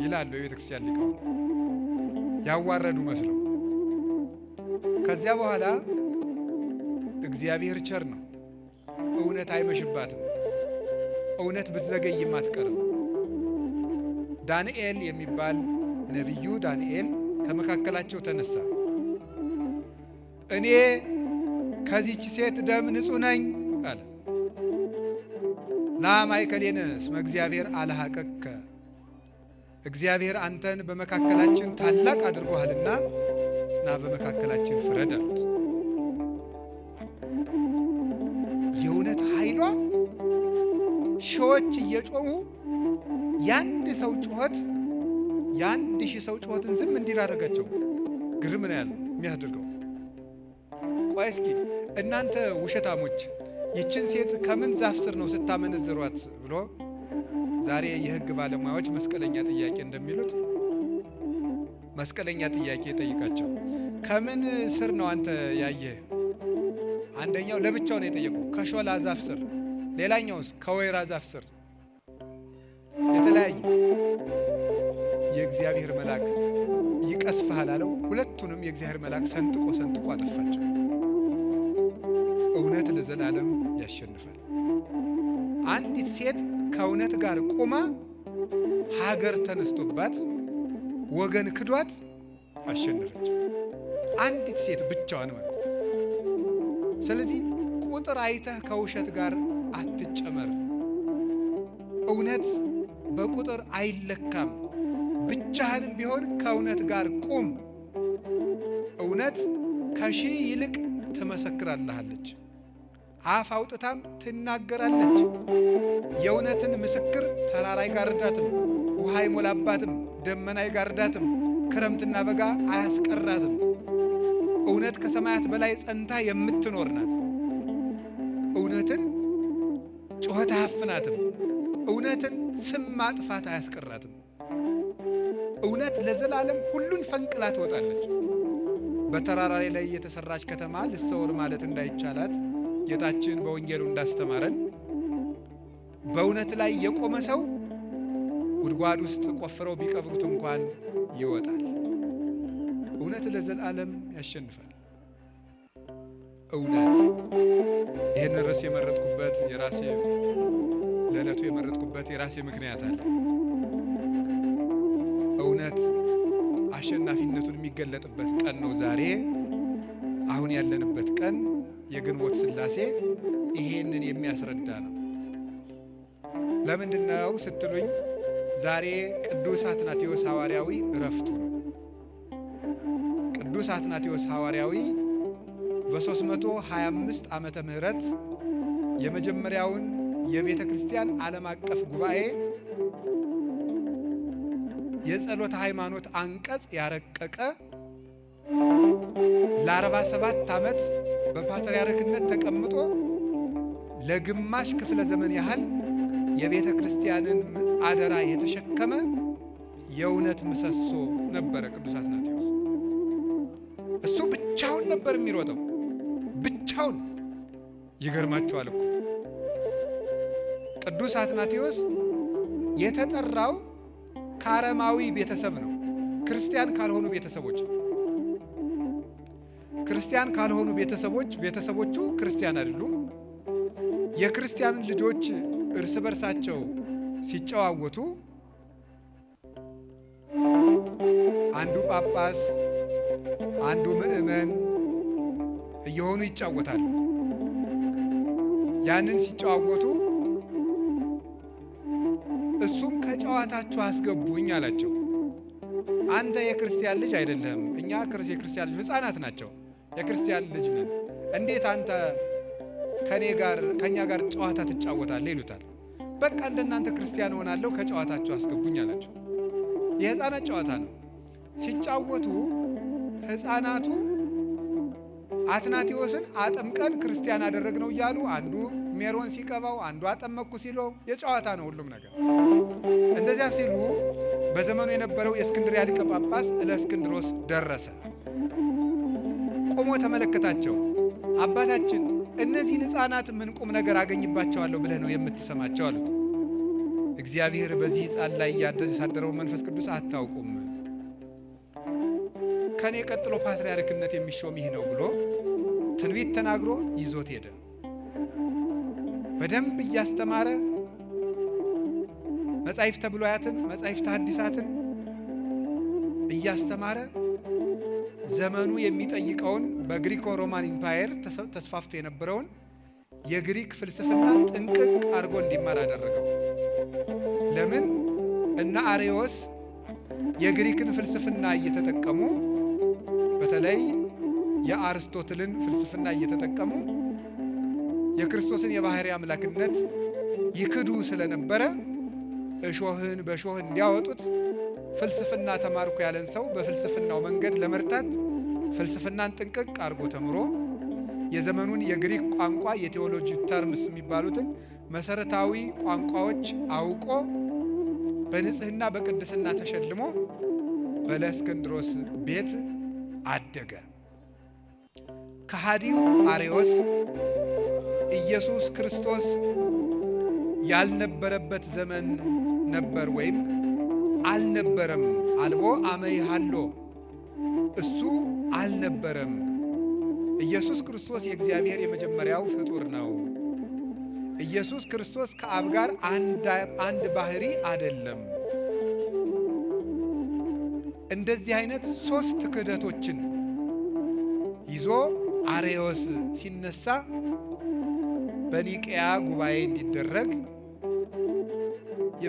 S1: ይላሉ የቤተ ክርስቲያን ሊቃውንት፣ ያዋረዱ መስለው። ከዚያ በኋላ እግዚአብሔር ቸር ነው። እውነት አይመሽባትም። እውነት ብትዘገይም አትቀርም። ዳንኤል የሚባል ነቢዩ ዳንኤል ከመካከላቸው ተነሳ። እኔ ከዚች ሴት ደም ንጹሕ ነኝ አለ። ና ማእከሌነ እስመ እግዚአብሔር አልሐቀከ፣ እግዚአብሔር አንተን በመካከላችን ታላቅ አድርጎሃልና ና በመካከላችን ፍረድ አሉት። የእውነት ኃይሏ ሺዎች እየጮሁ የአንድ ሰው ጩኸት የ1000 ሰው ጩኸትን ዝም እንዲል አደረጋቸው። ግርም ነው ያለው የሚያደርገው። ቆይ እስኪ እናንተ ውሸታሞች ይችን ሴት ከምን ዛፍ ስር ነው ስታመነዝሯት ብሎ ዛሬ የሕግ ባለሙያዎች መስቀለኛ ጥያቄ እንደሚሉት መስቀለኛ ጥያቄ ጠይቃቸው። ከምን ስር ነው አንተ ያየህ? አንደኛው ለብቻው ነው የጠየቁ፣ ከሾላ ዛፍ ስር፣ ሌላኛውስ ከወይራ ዛፍ ስር። የተለያየ የእግዚአብሔር መልአክ ይቀስፍሃል አለው። ሁለቱንም የእግዚአብሔር መልአክ ሰንጥቆ ሰንጥቆ አጠፋቸው። እውነት ለዘላለም ያሸንፋል። አንዲት ሴት ከእውነት ጋር ቆማ ሀገር ተነስቶባት ወገን ክዷት አሸነፈች። አንዲት ሴት ብቻዋን ማለት። ስለዚህ ቁጥር አይተህ ከውሸት ጋር አትጨመር። እውነት በቁጥር አይለካም። ብቻህንም ቢሆን ከእውነት ጋር ቁም። እውነት ከሺህ ይልቅ ትመሰክራለች፣ አፍ አውጥታም ትናገራለች። የእውነትን ምስክር ተራራ አይጋርዳትም፣ ውሃ አይሞላባትም፣ ደመና አይጋርዳትም፣ ክረምትና በጋ አያስቀራትም። እውነት ከሰማያት በላይ ጸንታ የምትኖር ናት። እውነትን ጩኸት አያፍናትም። እውነትን ስም ማጥፋት አያስቀራትም። እውነት ለዘላለም ሁሉን ፈንቅላ ትወጣለች። በተራራ ላይ የተሰራች ከተማ ልሰወር ማለት እንዳይቻላት ጌታችን በወንጌሉ እንዳስተማረን በእውነት ላይ የቆመ ሰው ጉድጓድ ውስጥ ቆፍረው ቢቀብሩት እንኳን ይወጣል። እውነት ለዘላለም ያሸንፋል። እውነት ይህን ርዕስ የመረጥኩበት የራሴ ለዕለቱ የመረጥኩበት የራሴ ምክንያት አለ። እውነት አሸናፊነቱን የሚገለጥበት ቀን ነው ዛሬ። አሁን ያለንበት ቀን የግንቦት ሥላሴ ይሄንን የሚያስረዳ ነው። ለምንድነው ስትሉኝ ዛሬ ቅዱስ አትናቴዎስ ሐዋርያዊ ዕረፍቱ ነው። ቅዱስ አትናቴዎስ ሐዋርያዊ በ325 ዓመተ ምህረት የመጀመሪያውን የቤተ ክርስቲያን ዓለም አቀፍ ጉባኤ የጸሎተ ሃይማኖት አንቀጽ ያረቀቀ ለ47 ዓመት በፓትርያርክነት ተቀምጦ ለግማሽ ክፍለ ዘመን ያህል የቤተ ክርስቲያንን አደራ የተሸከመ የእውነት ምሰሶ ነበረ ቅዱስ አትናቴዎስ። እሱ ብቻውን ነበር የሚሮጠው፣ ብቻውን። ይገርማችኋል እኮ ቅዱስ አትናቴዎስ የተጠራው ከአረማዊ ቤተሰብ ነው። ክርስቲያን ካልሆኑ ቤተሰቦች ክርስቲያን ካልሆኑ ቤተሰቦቹ ክርስቲያን አይደሉም። የክርስቲያን ልጆች እርስ በርሳቸው ሲጨዋወቱ አንዱ ጳጳስ፣ አንዱ ምእመን እየሆኑ ይጫወታሉ። ያንን ሲጫወቱ እሱም ከጨዋታችሁ አስገቡኝ አላቸው። አንተ የክርስቲያን ልጅ አይደለም፣ እኛ የክርስቲያን ልጅ ሕፃናት ናቸው፣ የክርስቲያን ልጅ ነን። እንዴት አንተ ከኛ ጋር ጨዋታ ትጫወታለህ? ይሉታል። በቃ እንደናንተ ክርስቲያን ሆናለሁ፣ ከጨዋታችሁ አስገቡኝ አላቸው። የሕፃናት ጨዋታ ነው። ሲጫወቱ ሕፃናቱ አትናቴዎስን አጥምቀን ክርስቲያን አደረግነው እያሉ አንዱ ሜሮን ሲቀባው፣ አንዱ አጠመቅኩ ሲለው የጨዋታ ነው ሁሉም ነገር። እንደዚያ ሲሉ በዘመኑ የነበረው የእስክንድርያ ሊቀ ጳጳስ እለእስክንድሮስ ደረሰ። ቆሞ ተመለከታቸው። አባታችን እነዚህን ሕፃናት ምን ቁም ነገር አገኝባቸዋለሁ ብለህ ነው የምትሰማቸው? አሉት። እግዚአብሔር በዚህ ሕፃን ላይ ያሳደረው መንፈስ ቅዱስ አታውቁም። ከኔ ቀጥሎ ፓትርያርክነት የሚሾም ይህ ነው ብሎ ትንቢት ተናግሮ ይዞት ሄደ። በደንብ እያስተማረ መጻሕፍተ ብሉያትን መጻሕፍተ ሐዲሳትን እያስተማረ ዘመኑ የሚጠይቀውን በግሪኮ ሮማን ኢምፓየር ተስፋፍቶ የነበረውን የግሪክ ፍልስፍና ጥንቅቅ አድርጎ እንዲማር አደረገው። ለምን? እነ አርዮስ የግሪክን ፍልስፍና እየተጠቀሙ በተለይ የአርስቶትልን ፍልስፍና እየተጠቀሙ የክርስቶስን የባህሪ አምላክነት ይክዱ ስለነበረ እሾህን በሾህ እንዲያወጡት ፍልስፍና ተማርኩ ያለን ሰው በፍልስፍናው መንገድ ለመርታት ፍልስፍናን ጥንቅቅ አድርጎ ተምሮ የዘመኑን የግሪክ ቋንቋ የቴዎሎጂ ተርምስ የሚባሉትን መሰረታዊ ቋንቋዎች አውቆ በንጽህና በቅድስና ተሸልሞ በእለእስክንድሮስ ቤት አደገ። ከሃዲው አርዮስ ኢየሱስ ክርስቶስ ያልነበረበት ዘመን ነበር ወይም አልነበረም። አልቦ አመይሃሎ እሱ አልነበረም። ኢየሱስ ክርስቶስ የእግዚአብሔር የመጀመሪያው ፍጡር ነው። ኢየሱስ ክርስቶስ ከአብ ጋር አንድ ባህሪ አይደለም። እንደዚህ አይነት ሶስት ክህደቶችን ይዞ አርዮስ ሲነሳ በኒቅያ ጉባኤ እንዲደረግ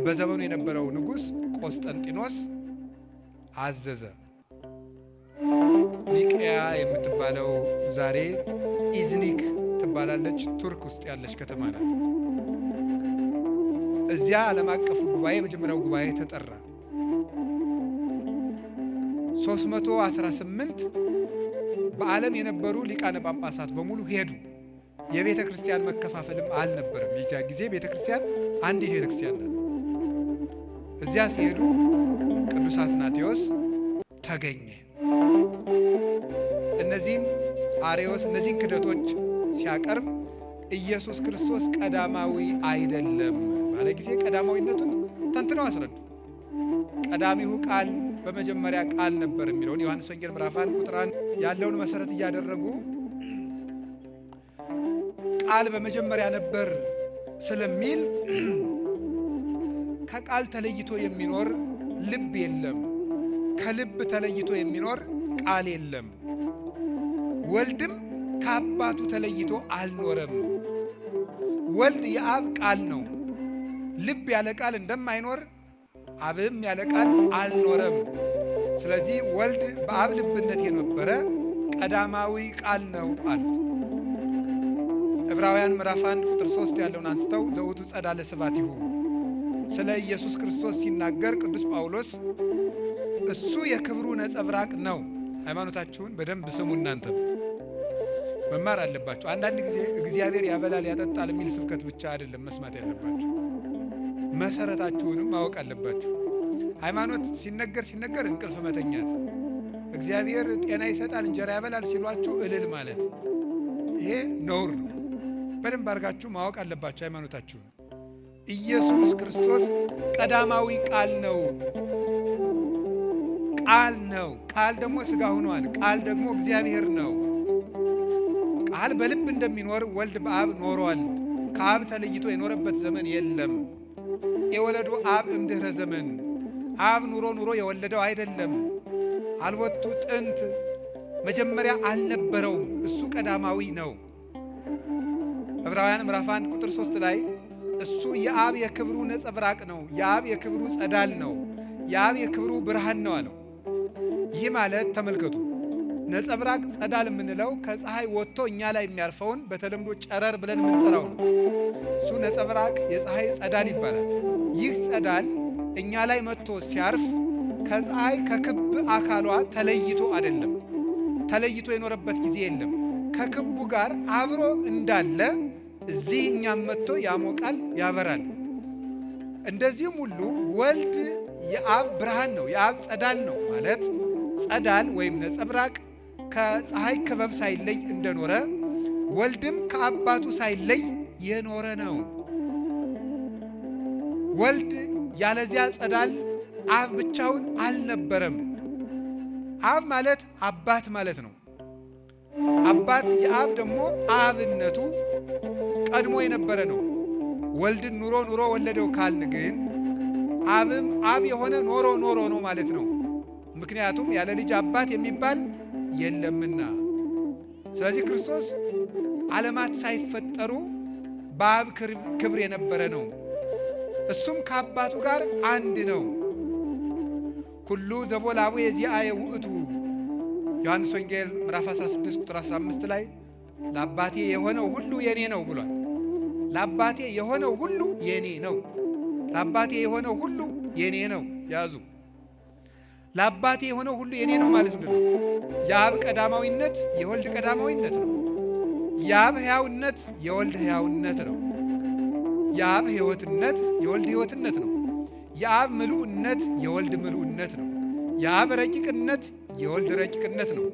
S1: በዘመኑ የነበረው ንጉሥ ቆስጠንጢኖስ አዘዘ። ኒቅያ የምትባለው ዛሬ ኢዝኒክ ትባላለች፣ ቱርክ ውስጥ ያለች ከተማ ናት። እዚያ ዓለም አቀፍ ጉባኤ የመጀመሪያው ጉባኤ ተጠራ። 318 በዓለም የነበሩ ሊቃነ ጳጳሳት በሙሉ ሄዱ። የቤተ ክርስቲያን መከፋፈልም አልነበረም። የዚያ ጊዜ ቤተ ክርስቲያን አንዲት ቤተ ክርስቲያን ናት። እዚያ ሲሄዱ ቅዱስ አትናቴዎስ ተገኘ። እነዚህን አርዮስ እነዚህን ክደቶች ሲያቀርብ ኢየሱስ ክርስቶስ ቀዳማዊ አይደለም ባለ ጊዜ ቀዳማዊነቱን ተንትነው አስረዱ። ቀዳሚው ቃል በመጀመሪያ ቃል ነበር የሚለውን ዮሐንስ ወንጌል ምዕራፍ 1 ቁጥር 1 ያለውን መሰረት እያደረጉ ቃል በመጀመሪያ ነበር ስለሚል ከቃል ተለይቶ የሚኖር ልብ የለም፣ ከልብ ተለይቶ የሚኖር ቃል የለም። ወልድም ከአባቱ ተለይቶ አልኖረም። ወልድ የአብ ቃል ነው። ልብ ያለ ቃል እንደማይኖር አብም ያለ ቃል አልኖረም። ስለዚህ ወልድ በአብ ልብነት የነበረ ቀዳማዊ ቃል ነው አሉት። ዕብራውያን ምዕራፍ 1 ቁጥር 3 ያለውን አንስተው ዘውቱ ጸዳለ ስብሐቲሁ ስለ ኢየሱስ ክርስቶስ ሲናገር ቅዱስ ጳውሎስ እሱ የክብሩ ነጸብራቅ ነው። ሃይማኖታችሁን በደንብ ስሙ። እናንተም መማር አለባችሁ። አንዳንድ ጊዜ እግዚአብሔር ያበላል ያጠጣል የሚል ስብከት ብቻ አይደለም መስማት ያለባችሁ፣ መሰረታችሁንም ማወቅ አለባችሁ። ሃይማኖት ሲነገር እንቅልፍ መተኛት፣ እግዚአብሔር ጤና ይሰጣል እንጀራ ያበላል ሲሏችሁ እልል ማለት ይሄ ነውር ነው። በደንብ አድርጋችሁ ማወቅ አለባችሁ ሃይማኖታችሁን። ኢየሱስ ክርስቶስ ቀዳማዊ ቃል ነው። ቃል ነው። ቃል ደግሞ ሥጋ ሆኗል። ቃል ደግሞ እግዚአብሔር ነው። ቃል በልብ እንደሚኖር ወልድ በአብ ኖሯል። ከአብ ተለይቶ የኖረበት ዘመን የለም። የወለዱ አብ እምድኅረ ዘመን አብ ኑሮ የወለደው አይደለም። አልወቱ ጥንት መጀመሪያ አልነበረውም፣ እሱ ቀዳማዊ ነው። ዕብራውያን ምዕራፍ 1 ቁጥር 3 ላይ እሱ የአብ የክብሩ ነጸብራቅ ነው፣ የአብ የክብሩ ጸዳል ነው፣ የአብ የክብሩ ብርሃን ነው አለው። ይህ ማለት ተመልከቱ፣ ነጸብራቅ ጸዳል የምንለው ከፀሐይ ወጥቶ እኛ ላይ የሚያርፈውን በተለምዶ ጨረር ብለን የምንጠራው ነው። እሱ ነጸብራቅ የፀሐይ ጸዳል ይባላል። ይህ ጸዳል እኛ ላይ መጥቶ ሲያርፍ ከፀሐይ ከክብ አካሏ ተለይቶ አይደለም፣ ተለይቶ የኖረበት ጊዜ የለም። ከክቡ ጋር አብሮ እንዳለ እዚህ እኛም መጥቶ ያሞቃል፣ ያበራል። እንደዚህም ሁሉ ወልድ የአብ ብርሃን ነው፣ የአብ ጸዳል ነው ማለት ጸዳል ወይም ነጸብራቅ ከፀሐይ ክበብ ሳይለይ እንደኖረ ወልድም ከአባቱ ሳይለይ የኖረ ነው። ወልድ ያለዚያ ጸዳል አብ ብቻውን አልነበረም። አብ ማለት አባት ማለት ነው። አባት የአብ ደግሞ አብነቱ ቀድሞ የነበረ ነው። ወልድን ኑሮ ኑሮ ወለደው ካልን ግን አብም አብ የሆነ ኖሮ ኖሮ ነው ማለት ነው። ምክንያቱም ያለ ልጅ አባት የሚባል የለምና። ስለዚህ ክርስቶስ ዓለማት ሳይፈጠሩ በአብ ክብር የነበረ ነው። እሱም ከአባቱ ጋር አንድ ነው። ኩሉ ዘቦላቡ የዚአየ ውእቱ ዮሐንስ ወንጌል ምዕራፍ 16 ቁጥር 15 ላይ ለአባቴ የሆነው ሁሉ የኔ ነው ብሏል። ለአባቴ የሆነው ሁሉ የኔ ነው። ለአባቴ የሆነው ሁሉ የኔ ነው። ያዙ። ለአባቴ የሆነው ሁሉ የኔ ነው ማለት ነው። የአብ ቀዳማዊነት የወልድ ቀዳማዊነት ነው። የአብ ሕያውነት የወልድ ሕያውነት ነው። የአብ ሕይወትነት የወልድ ሕይወትነት ነው። የአብ ምሉዕነት የወልድ ምሉዕነት ነው። የአብ ረቂቅነት የወልድ ረቂቅነት ነው።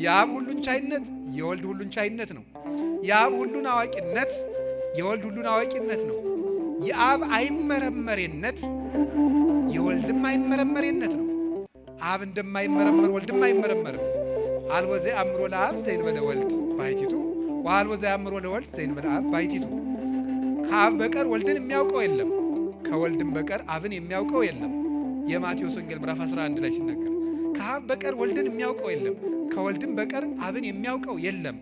S1: የአብ ሁሉን ቻይነት የወልድ ሁሉን ቻይነት ነው። የአብ ሁሉን አዋቂነት የወልድ ሁሉን አዋቂነት ነው። የአብ አይመረመሬነት የወልድም አይመረመሬነት ነው። አብ እንደማይመረመር ወልድም አይመረመርም። አልቦ ዘየአምሮ ለአብ ዘእንበለ ወልድ ባሕቲቱ ወአልቦ ዘየአምሮ ለወልድ ዘእንበለ አብ ባሕቲቱ። ከአብ በቀር ወልድን የሚያውቀው የለም፣ ከወልድም በቀር አብን የሚያውቀው የለም። የማቴዎስ ወንጌል ምዕራፍ 11 ላይ ሲናገር ከአብ በቀር ወልድን የሚያውቀው የለም፣ ከወልድም በቀር አብን የሚያውቀው የለም።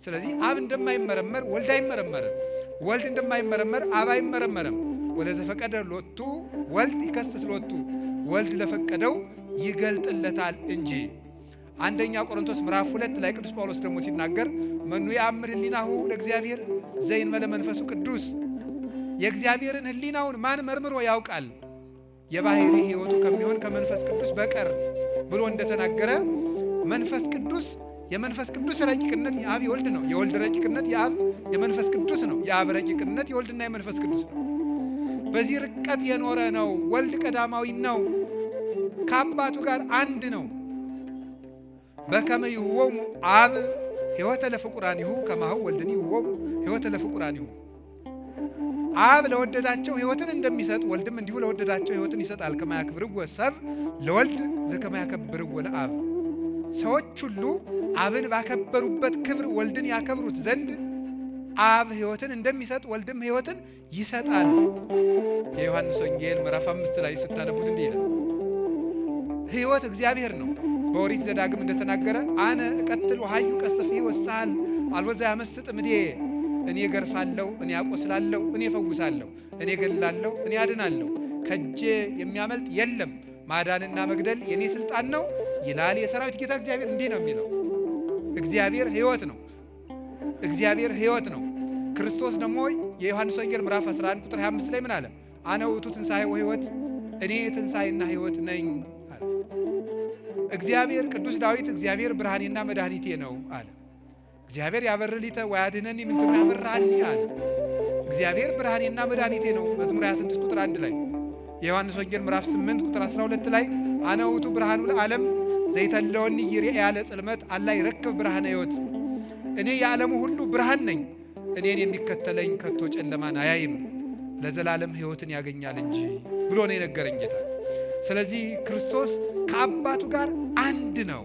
S1: ስለዚህ አብ እንደማይመረመር ወልድ አይመረመርም፣ ወልድ እንደማይመረመር አብ አይመረመርም። ወለዘፈቀደ ሎቱ ወልድ ይከስት ሎቱ፣ ወልድ ለፈቀደው ይገልጥለታል እንጂ። አንደኛ ቆሮንቶስ ምዕራፍ 2 ላይ ቅዱስ ጳውሎስ ደግሞ ሲናገር መኑ ያአምር ህሊናሁ ለእግዚአብሔር ዘእንበለ መንፈሱ ቅዱስ፣ የእግዚአብሔርን ህሊናውን ማን መርምሮ ያውቃል የባህሪ ሕይወቱ ከሚሆን ከመንፈስ ቅዱስ በቀር ብሎ እንደተናገረ መንፈስ ቅዱስ የመንፈስ ቅዱስ ረቂቅነት የአብ የወልድ ነው። የወልድ ረቂቅነት የአብ የመንፈስ ቅዱስ ነው። የአብ ረቂቅነት የወልድና የመንፈስ ቅዱስ ነው። በዚህ ርቀት የኖረ ነው። ወልድ ቀዳማዊ ነው። ከአባቱ ጋር አንድ ነው። በከመ ይሁቦሙ አብ ሕይወተ ለፍቁራኒሁ ከማሁ ወልድኒ ይሁቦሙ ሕይወተ ለፍቁራኒሁ። አብ ለወደዳቸው ሕይወትን እንደሚሰጥ ወልድም እንዲሁ ለወደዳቸው ሕይወትን ይሰጣል። ከማያክብርዎ ሰብ ለወልድ ዘከመ ያከብርዎ ለአብ። ሰዎች ሁሉ አብን ባከበሩበት ክብር ወልድን ያከብሩት ዘንድ አብ ሕይወትን እንደሚሰጥ ወልድም ሕይወትን ይሰጣል። የዮሐንስ ወንጌል ምዕራፍ 5 ላይ ስታነቡት እንዲህ ይላል። ሕይወት እግዚአብሔር ነው። በኦሪት ዘዳግም እንደተናገረ አነ እቀትል ወሐዩ ቀስፊ ወሳል አልቦ ዘያመስጥ እምኔ፣ እኔ ገርፋለሁ፣ እኔ አቆስላለሁ፣ እኔ ፈውሳለሁ፣ እኔ ገድላለሁ፣ እኔ አድናለሁ፣ ከእጄ የሚያመልጥ የለም፣ ማዳንና መግደል የኔ ስልጣን ነው ይላል የሰራዊት ጌታ እግዚአብሔር። እንዲህ ነው የሚለው። እግዚአብሔር ሕይወት ነው። እግዚአብሔር ሕይወት ነው። ክርስቶስ ደግሞ የዮሐንስ ወንጌል ምዕራፍ 11 ቁጥር 25 ላይ ምን አለ? አነ ውእቱ ትንሣኤ ወሕይወት፣ እኔ ትንሣኤና ሕይወት ነኝ አለ። እግዚአብሔር ቅዱስ ዳዊት እግዚአብሔር ብርሃኔና መድኃኒቴ ነው አለ። እግዚአብሔር ያበርሊተ ወያድኅነኒ እምንትኑ ያፈርሃኒ አለ። እግዚአብሔር ብርሃኔና መድኃኒቴ ነው መዝሙር 26 ቁጥር 1 ላይ። የዮሐንስ ወንጌል ምዕራፍ 8 ቁጥር 12 ላይ አነ ውእቱ ብርሃኑ ለዓለም ዘይተለወኒ ይርኤያ ለጽልመት አላ ይረክብ ብርሃነ ሕይወት፣ እኔ የዓለሙ ሁሉ ብርሃን ነኝ፣ እኔን የሚከተለኝ ከቶ ጨለማን አያይም ለዘላለም ሕይወትን ያገኛል እንጂ ብሎ ነው የነገረኝ ጌታ። ስለዚህ ክርስቶስ ከአባቱ ጋር አንድ ነው።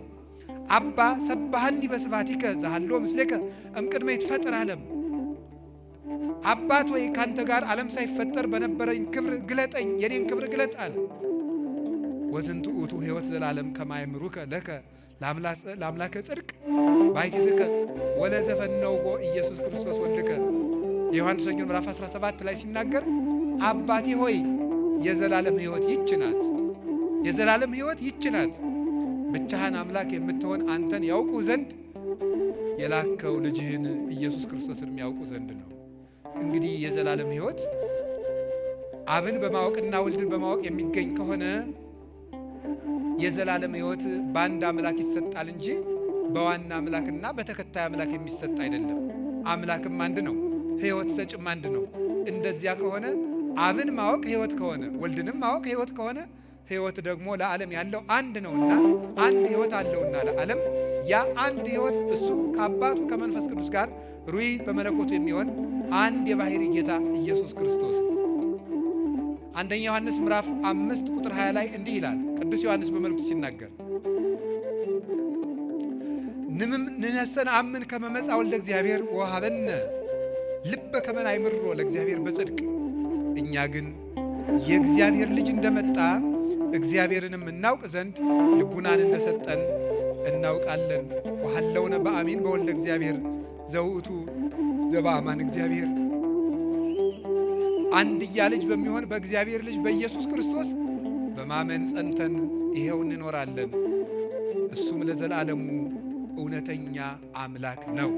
S1: አባ ሰባሃኒ በስብሐቲከ ዘሃሎ ምስሌከ እምቅድመ ይትፈጠር ዓለም። አባት ወይ ካንተ ጋር ዓለም ሳይፈጠር በነበረኝ ክብር ግለጠኝ፣ የኔን ክብር ግለጥ አለ። ወዝንቱ ውእቱ ሕይወት ዘላለም ከማይምሩከ ለከ ለአምላከ ጽድቅ ባሕቲትከ ወለዘፈነውኮ ኢየሱስ ክርስቶስ ወልድከ። የዮሐንስ ወንጌል ምዕራፍ 17 ላይ ሲናገር አባቴ ሆይ የዘላለም ሕይወት ይህች ናት፣ የዘላለም ሕይወት ይህች ናት፣ ብቻህን አምላክ የምትሆን አንተን ያውቁ ዘንድ የላከው ልጅህን ኢየሱስ ክርስቶስን የሚያውቁ ዘንድ ነው። እንግዲህ የዘላለም ሕይወት አብን በማወቅና ወልድን በማወቅ የሚገኝ ከሆነ የዘላለም ሕይወት በአንድ አምላክ ይሰጣል እንጂ በዋና አምላክና በተከታይ አምላክ የሚሰጥ አይደለም። አምላክም አንድ ነው፣ ሕይወት ሰጭም አንድ ነው። እንደዚያ ከሆነ አብን ማወቅ ሕይወት ከሆነ ወልድንም ማወቅ ሕይወት ከሆነ ሕይወት ደግሞ ለዓለም ያለው አንድ ነውና አንድ ሕይወት አለውና ለዓለም ያ አንድ ሕይወት እሱ ከአባቱ ከመንፈስ ቅዱስ ጋር ሩይ በመለኮቱ የሚሆን አንድ የባሕርይ ጌታ ኢየሱስ ክርስቶስ። አንደኛ ዮሐንስ ምዕራፍ 5 ቁጥር 20 ላይ እንዲህ ይላል ቅዱስ ዮሐንስ በመልእክቱ ሲናገር ንነሰ ነአምን ከመ መጽአ ወልደ እግዚአብሔር ወሀበነ ልበ ከመ ናእምሮ ለእግዚአብሔር በጽድቅ። እኛ ግን የእግዚአብሔር ልጅ እንደመጣ እግዚአብሔርንም እናውቅ ዘንድ ልቡናን እንደሰጠን እናውቃለን። ወሀለውነ በአሚን በወልደ እግዚአብሔር ዘውእቱ ዘበአማን እግዚአብሔር። አንድያ ልጅ በሚሆን በእግዚአብሔር ልጅ በኢየሱስ ክርስቶስ በማመን ጸንተን ይሄው እንኖራለን። እሱም ለዘላለሙ እውነተኛ አምላክ ነው።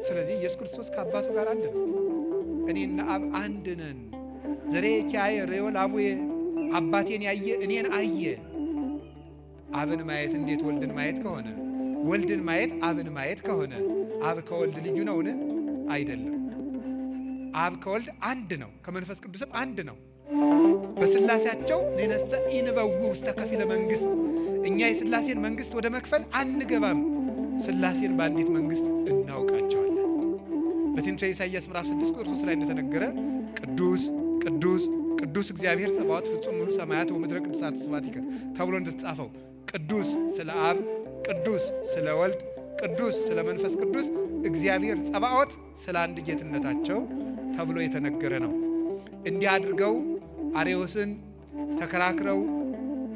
S1: ስለዚህ ኢየሱስ ክርስቶስ ከአባቱ ጋር አንድ ነው። እኔና አብ አንድ ነን። ዘሬኪያየ ርዮ ለአቡየ፣ አባቴን ያየ እኔን አየ። አብን ማየት እንዴት ወልድን ማየት ከሆነ ወልድን ማየት አብን ማየት ከሆነ አብ ከወልድ ልዩ ነውን? አይደለም። አብ ከወልድ አንድ ነው፣ ከመንፈስ ቅዱስም አንድ ነው። በስላሴያቸው ንነሰ ኢንበው ውስተ ከፊለ መንግሥት፣ እኛ የስላሴን መንግሥት ወደ መክፈል አንገባም። ስላሴን በአንዲት መንግሥት እናውቃቸዋለን። በትንቢተ ኢሳይያስ ምዕራፍ 6 ቁጥር 3 ላይ እንደተነገረ ቅዱስ ቅዱስ ቅዱስ እግዚአብሔር ጸባዖት ፍጹም ሙሉ ሰማያት ወምድረ ቅዱሳት ስብሐቲከ ተብሎ እንደተጻፈው ቅዱስ ስለ አብ፣ ቅዱስ ስለ ወልድ፣ ቅዱስ ስለ መንፈስ ቅዱስ እግዚአብሔር ጸባዖት ስለ አንድ ጌትነታቸው ተብሎ የተነገረ ነው። እንዲህ አድርገው አርዮስን ተከራክረው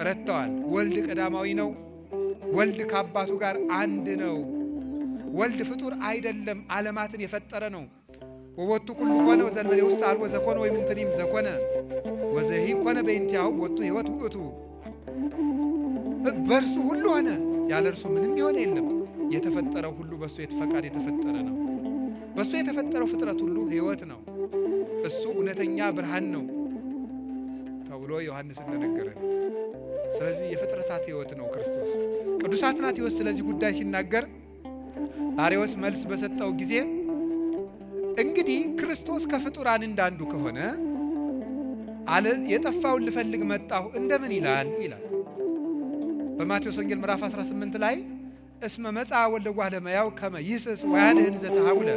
S1: ረድተዋል። ወልድ ቀዳማዊ ነው። ወልድ ከአባቱ ጋር አንድ ነው። ወልድ ፍጡር አይደለም፣ ዓለማትን የፈጠረ ነው። ወቦቱ ኩሉ ኮነ ወዘእንበሌ ውስጥ አልቦ ዘኮነ ወይምንትኒም ዘኮነ ወዘሂ ኮነ በእንቲአሁ ቦቱ ሕይወት ውእቱ። በእርሱ ሁሉ ሆነ፣ ያለ እርሱ ምንም የሆነ የለም። የተፈጠረው ሁሉ በእሱ ፈቃድ የተፈጠረ ነው። በእሱ የተፈጠረው ፍጥረት ሁሉ ሕይወት ነው። እሱ እውነተኛ ብርሃን ነው ተብሎ ዮሐንስ እንደነገረ ነው። ስለዚህ የፍጥረታት ሕይወት ነው ክርስቶስ። ቅዱስ አትናቴዎስ ስለዚህ ጉዳይ ሲናገር አርዮስ መልስ በሰጠው ጊዜ እንግዲህ ክርስቶስ ከፍጡራን እንዳንዱ ከሆነ የጠፋውን ልፈልግ መጣሁ እንደምን ይላል? በማቴዎስ ወንጌል ምዕራፍ 18 ላይ እስመ መጽአ ወልደ እጓለ እመሕያው ከመ ይስስ ወያድኅን ዘተሐውለ፣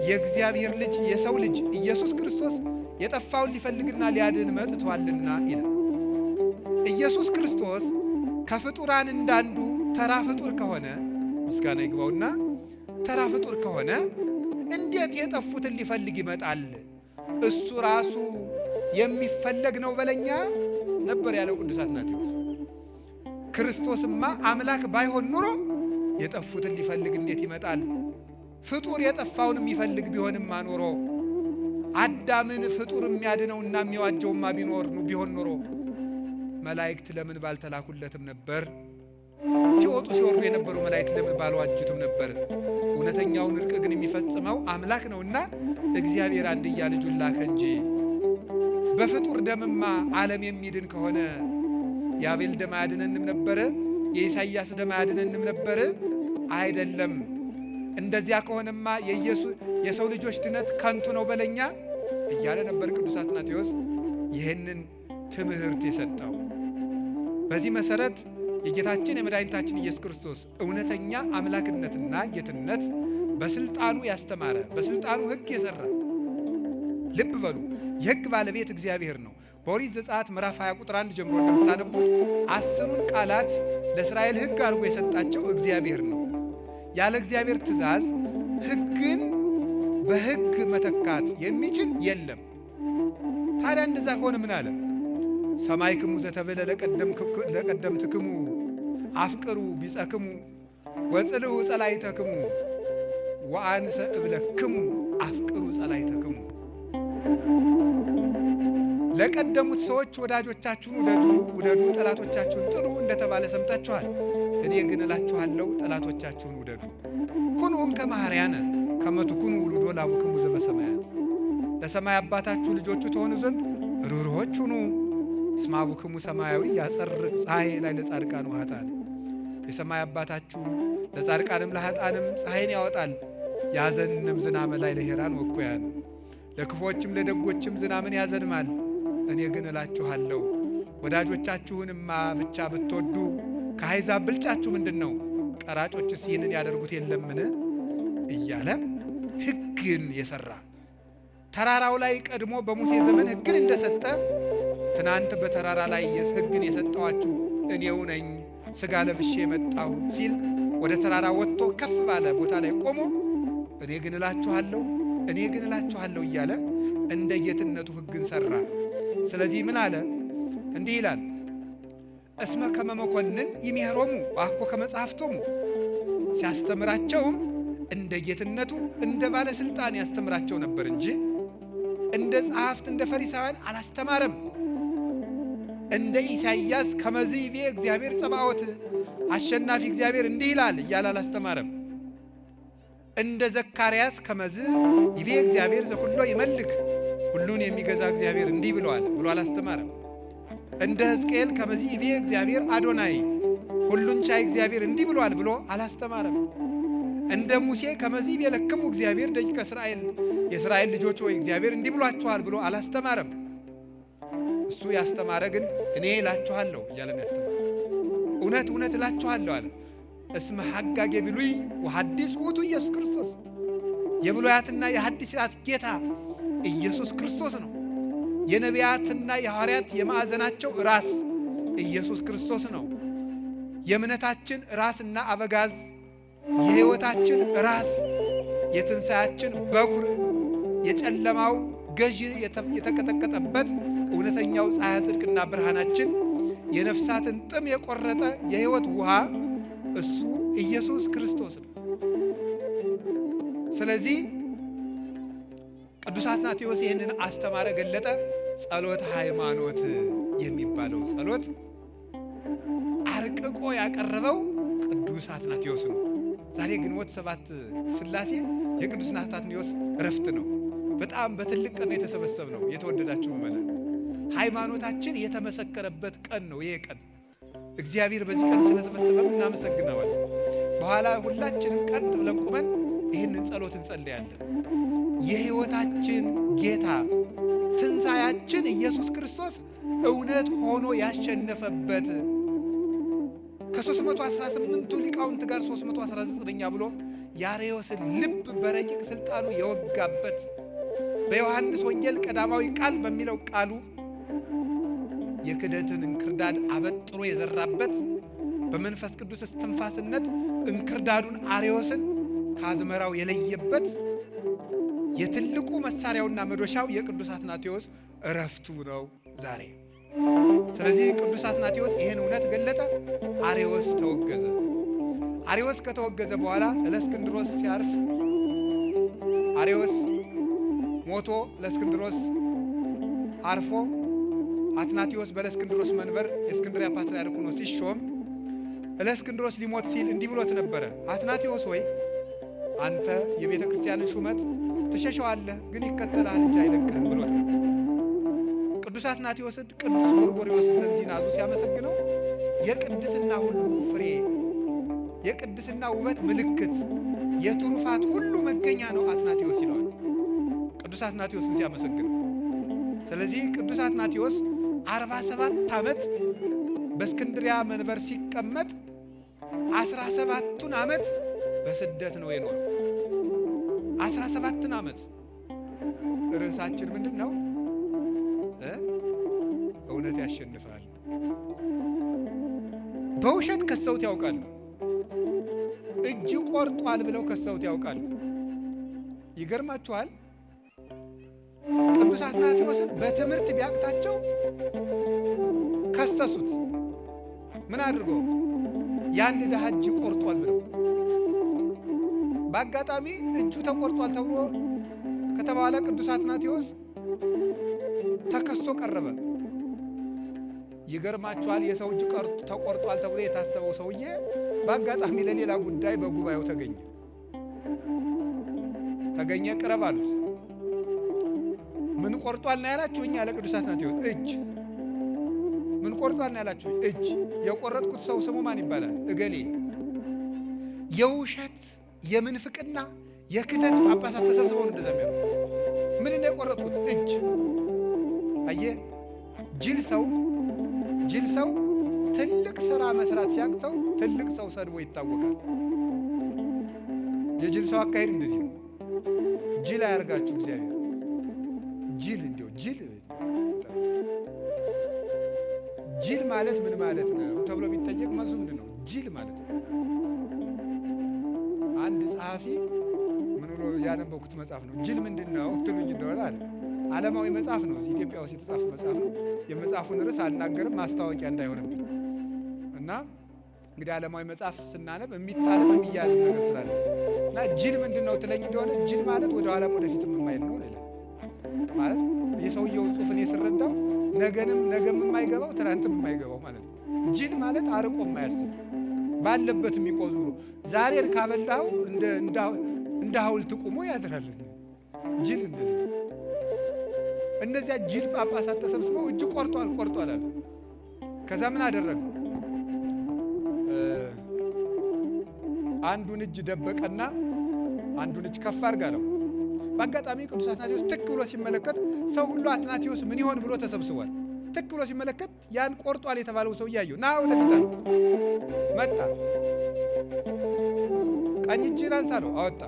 S1: የእግዚአብሔር ልጅ የሰው ልጅ ኢየሱስ ክርስቶስ የጠፋውን ሊፈልግና ሊያድን መጥቷልና ይላል። ኢየሱስ ክርስቶስ ከፍጡራን እንዳንዱ ተራ ፍጡር ከሆነ ምስጋና ይግባውና ተራ ፍጡር ከሆነ እንዴት የጠፉትን ሊፈልግ ይመጣል? እሱ ራሱ የሚፈለግ ነው በለኛ ነበር ያለው ቅዱስ አትናቴዎስ። ክርስቶስማ አምላክ ባይሆን ኑሮ የጠፉትን ሊፈልግ እንዴት ይመጣል? ፍጡር የጠፋውን የሚፈልግ ቢሆንማ ኖሮ አዳምን ፍጡር የሚያድነውና የሚዋጀውማ ቢሆን ኖሮ መላእክት ለምን ባልተላኩለትም ነበር? ሲወጡ ሲወርዱ የነበሩ መላእክት ለምን ባልዋጁትም ነበር? እውነተኛውን እርቅ ግን የሚፈጽመው አምላክ ነውና እግዚአብሔር አንድያ ልጁን ላከ እንጂ። በፍጡር ደምማ ዓለም የሚድን ከሆነ የአቤል ደም አያድነንም ነበር? የኢሳይያስ ደም አያድነንም ነበር? አይደለም። እንደዚያ ከሆነማ የሰው ልጆች ድነት ከንቱ ነው በለኛ እያለ ነበር ቅዱስ አትናቴዎስ ይህንን ትምህርት የሰጠው። በዚህ መሰረት የጌታችን የመድኃኒታችን ኢየሱስ ክርስቶስ እውነተኛ አምላክነትና ጌትነት በስልጣኑ ያስተማረ፣ በስልጣኑ ሕግ የሰራ። ልብ በሉ፣ የሕግ ባለቤት እግዚአብሔር ነው። በኦሪት ዘጸአት ምዕራፍ 20 ቁጥር 1 ጀምሮ እንደምታነቡት 10ሩን ቃላት ለእስራኤል ሕግ አድርጎ የሰጣቸው እግዚአብሔር ነው። ያለ እግዚአብሔር ትእዛዝ ሕግን በሕግ መተካት የሚችል የለም። ታዲያ እንደዛ ከሆነ ምን አለ? ሰማይክሙ ዘተበለ ለቀደምትክሙ አፍቅሩ ቢጸክሙ ወጽልኡ ጸላይተክሙ ወአንሰ እብለክሙ አፍቅሩ ጸላይተክሙ። ለቀደሙት ሰዎች ወዳጆቻችሁን ውደዱ፣ ጠላቶቻችሁን ጥሉ እንደተባለ ሰምታችኋል። እኔ ግን እላችኋለሁ ጠላቶቻችሁን ውደዱ። ኩኑም ከመሐርያነ ከመ ትኩኑ ውሉዶ ለአቡክሙ ዘበሰማያት። ለሰማይ አባታችሁ ልጆቹ ትሆኑ ዘንድ ርኅሩኆች ሁኑ። እስመ አቡክሙ ሰማያዊ ያጸርቅ ፀሐይ ላይ ለጻድቃን ወኃጥአን። የሰማይ አባታችሁ ለጻድቃንም ለኃጥአንም ፀሐይን ያወጣል፣ ያዘንም ዝናመ ላይ ለሄራን ወኩያን። ለክፎችም ለደጎችም ዝናምን ያዘንማል። እኔ ግን እላችኋለሁ ወዳጆቻችሁንማ ብቻ ብትወዱ ከአሕዛብ ብልጫችሁ ምንድን ነው? ቀራጮችስ ይህንን ያደርጉት የለምን? እያለ ሕግን የሠራ ተራራው ላይ ቀድሞ በሙሴ ዘመን ሕግን እንደሰጠ ትናንት በተራራ ላይ ሕግን የሰጠዋችሁ እኔው ነኝ ሥጋ ለብሼ የመጣሁ ሲል ወደ ተራራ ወጥቶ ከፍ ባለ ቦታ ላይ ቆሞ እኔ ግን እላችኋለሁ እያለ እንደ ጌትነቱ ሕግን ሠራ። ስለዚህ ምን አለ? እንዲህ ይላል፣ እስመ ከመ መኮንን ይሜሮሙ ወአኮ ከመ ጸሐፍቶሙ። ሲያስተምራቸውም እንደ ጌትነቱ እንደ ባለሥልጣን ያስተምራቸው ነበር እንጂ እንደ ጸሐፍት እንደ ፈሪሳውያን አላስተማረም። እንደ ኢሳይያስ ከመዝ ይቤ እግዚአብሔር ጸባዖት፣ አሸናፊ እግዚአብሔር እንዲህ ይላል እያለ አላስተማረም። እንደ ዘካርያስ ከመዝ ይቤ እግዚአብሔር ዘኩሎ ይመልክ፣ ሁሉን የሚገዛ እግዚአብሔር እንዲህ ብለዋል ብሎ አላስተማረም። እንደ ሕዝቅኤል ከመዝ ይቤ እግዚአብሔር አዶናይ፣ ሁሉን ቻይ እግዚአብሔር እንዲህ ብለዋል ብሎ አላስተማረም። እንደ ሙሴ ከመዝ ይቤ ለክሙ እግዚአብሔር ደቂቀ እስራኤል፣ የእስራኤል ልጆች ሆይ እግዚአብሔር እንዲህ ብሏችኋል ብሎ አላስተማረም። እሱ ያስተማረ ግን እኔ እላችኋለሁ እያለ ነው ያስተማረ። እውነት እውነት እላችኋለሁ አለ። እስመ ሐጋጌ ብሉይ ወሐዲስ ውእቱ ኢየሱስ ክርስቶስ። የብሉያትና የሐዲሳት ጌታ ኢየሱስ ክርስቶስ ነው። የነቢያትና የሐዋርያት የማዕዘናቸው ራስ ኢየሱስ ክርስቶስ ነው። የእምነታችን ራስና አበጋዝ፣ የሕይወታችን ራስ፣ የትንሣያችን በኩር፣ የጨለማው ገዢ የተቀጠቀጠበት እውነተኛው ፀሐይ ጽድቅና ብርሃናችን፣ የነፍሳትን ጥም የቆረጠ የሕይወት ውሃ እሱ ኢየሱስ ክርስቶስ ነው። ስለዚህ ቅዱስ አትናቴዎስ ይህንን አስተማረ፣ ገለጠ። ጸሎተ ሃይማኖት የሚባለው ጸሎት አርቅቆ ያቀረበው ቅዱስ አትናቴዎስ ነው። ዛሬ ግንቦት 7 ሥላሴ የቅዱስ አትናቴዎስ ዕረፍት ነው። በጣም በትልቅ ቀን የተሰበሰብነው የተወደዳችሁ ምእመናን፣ ሃይማኖታችን የተመሰከረበት ቀን ነው። ይሄ ቀን እግዚአብሔር በዚህ ቀን ስለሰበሰበን እናመሰግነዋለን። በኋላ ሁላችንም ቀጥ ብለን ቁመን ይህንን ጸሎት እንጸልያለን። የሕይወታችን ጌታ ትንሣኤያችን ኢየሱስ ክርስቶስ እውነት ሆኖ ያሸነፈበት ከ318ቱ ሊቃውንት ጋር 319ኛ ብሎ የአርዮስን ልብ በረቂቅ ሥልጣኑ የወጋበት በዮሐንስ ወንጌል ቀዳማዊ ቃል በሚለው ቃሉ የክደትን እንክርዳድ አበጥሮ የዘራበት በመንፈስ ቅዱስ እስትንፋስነት እንክርዳዱን አርዮስን ከአዝመራው የለየበት የትልቁ መሳሪያውና መዶሻው የቅዱስ አትናቴዎስ ዕረፍቱ ነው ዛሬ። ስለዚህ ቅዱስ አትናቴዎስ ይህን እውነት ገለጠ። አርዮስ ተወገዘ። አርዮስ ከተወገዘ በኋላ እለእስክንድሮስ ሲያርፍ አርዮስ ሞቶ እለእስክንድሮስ አርፎ አትናቴዎስ በእለእስክንድሮስ መንበር የእስክንድርያ ፓትርያርክ ሆኖ ሲሾም እለእስክንድሮስ ሊሞት ሲል እንዲህ ብሎት ነበረ። አትናቴዎስ ወይ አንተ የቤተ ክርስቲያንን ሹመት ትሸሸዋለህ፣ ግን ይከተልሃል እንጂ አይለቅህም ብሎት ነበር። ቅዱስ አትናቴዎስን ቅዱስ ጎርጎርዮስ ዘንዚናዙ ሲያመሰግነው የቅድስና ሁሉ ፍሬ፣ የቅድስና ውበት ምልክት፣ የትሩፋት ሁሉ መገኛ ነው አትናቴዎስ ይለዋል ቅዱስ አትናቴዎስን ሲያመሰግነው። ስለዚህ ቅዱስ አትናቴዎስ 47 ዓመት በእስክንድሪያ መንበር ሲቀመጥ 17ቱን ዓመት በስደት ነው የኖረው። 17 ዓመት። ርዕሳችን ምንድን ነው? እውነት ያሸንፋል። በውሸት ከሰውት ያውቃሉ። እጅ ቆርጧል ብለው ከሰውት ያውቃሉ። ይገርማችኋል። ቅዱስ አትናቴዎስን በትምህርት ቢያቅታቸው ከሰሱት። ምን አድርገው? የአንድ ድሃ እጅ ቆርጧል ብለው። በአጋጣሚ እጁ ተቆርጧል ተብሎ ከተባለ ቅዱስ አትናቴዎስ ተከሶ ቀረበ። ይገርማችኋል፣ የሰው እጅ ተቆርጧል ተብሎ የታሰበው ሰውዬ በአጋጣሚ ለሌላ ጉዳይ በጉባኤው ተገኘ። ቅረብ አሉት። ምን ቆርጧል ነው ያላችሁ? እኛ ለቅዱስ አትናቴዎስ እጅ። ምን ቆርጧል ነው ያላችሁ? እጅ። የቆረጥኩት ሰው ስሙ ማን ይባላል? እገሌ። የውሸት የምንፍቅና የክደት ጳጳሳት ተሰብስበው እንደዛ የሚያሉ ምን ነው የቆረጥኩት? እጅ። አየህ፣ ጅል ሰው ትልቅ ስራ መስራት ሲያቅተው ትልቅ ሰው ሰድቦ ይታወቃል። የጅል ሰው አካሄድ እንደዚህ ነው። ጅል አያርጋችሁ እግዚአብሔር። ጅል ማለት ምን ማለት ነው ተብሎ ቢጠየቅ መልሱ ምንድን ነው? ጅል ማለት ነው። አንድ ጸሐፊ ምን ብሎ ያነበብኩት መጽሐፍ ነው። ጅል ምንድን ነው ትሉኝ እንደሆነ አለ። ዓለማዊ መጽሐፍ ነው፣ ኢትዮጵያ ውስጥ የተጻፈ መጽሐፍ ነው። የመጽሐፉን ርዕስ አልናገርም ማስታወቂያ እንዳይሆንብኝ እና እንግዲህ ዓለማዊ መጽሐፍ ስናነብ የሚታለም የሚያዝ ነገር ስላለ እና ጅል ምንድን ነው ትለኝ እንደሆነ ጅል ማለት ወደ ኋላም ወደፊትም የማይል ነው። ሌላ ማለት የሰውየውን ጽሑፍ እኔ ስረዳው ነገም የማይገባው ትናንትም የማይገባው ማለት ነው። ጅል ማለት አርቆ የማያስብ ባለበት የሚቆዙ ነው። ዛሬን ካበላው እንደ ሐውልት ቁሞ ያድራል። ጅል እንደዚህ። እነዚያ ጅል ጳጳሳት ተሰብስበው እጅ ቆርጧል አሉ። ከዛ ምን አደረገ? አንዱን እጅ ደበቀና አንዱን እጅ ከፍ አድርጋለው። በአጋጣሚ ቅዱስ አትናቴዎስ ትክ ብሎ ሲመለከት ሰው ሁሉ አትናቴዎስ ምን ይሆን ብሎ ተሰብስቧል። ትክ ብሎ ሲመለከት ያን ቆርጧል የተባለው ሰው እያየው ና ወደፊት አለው። መጣ። ቀኝ እጅህን አንሳ አለው። አወጣ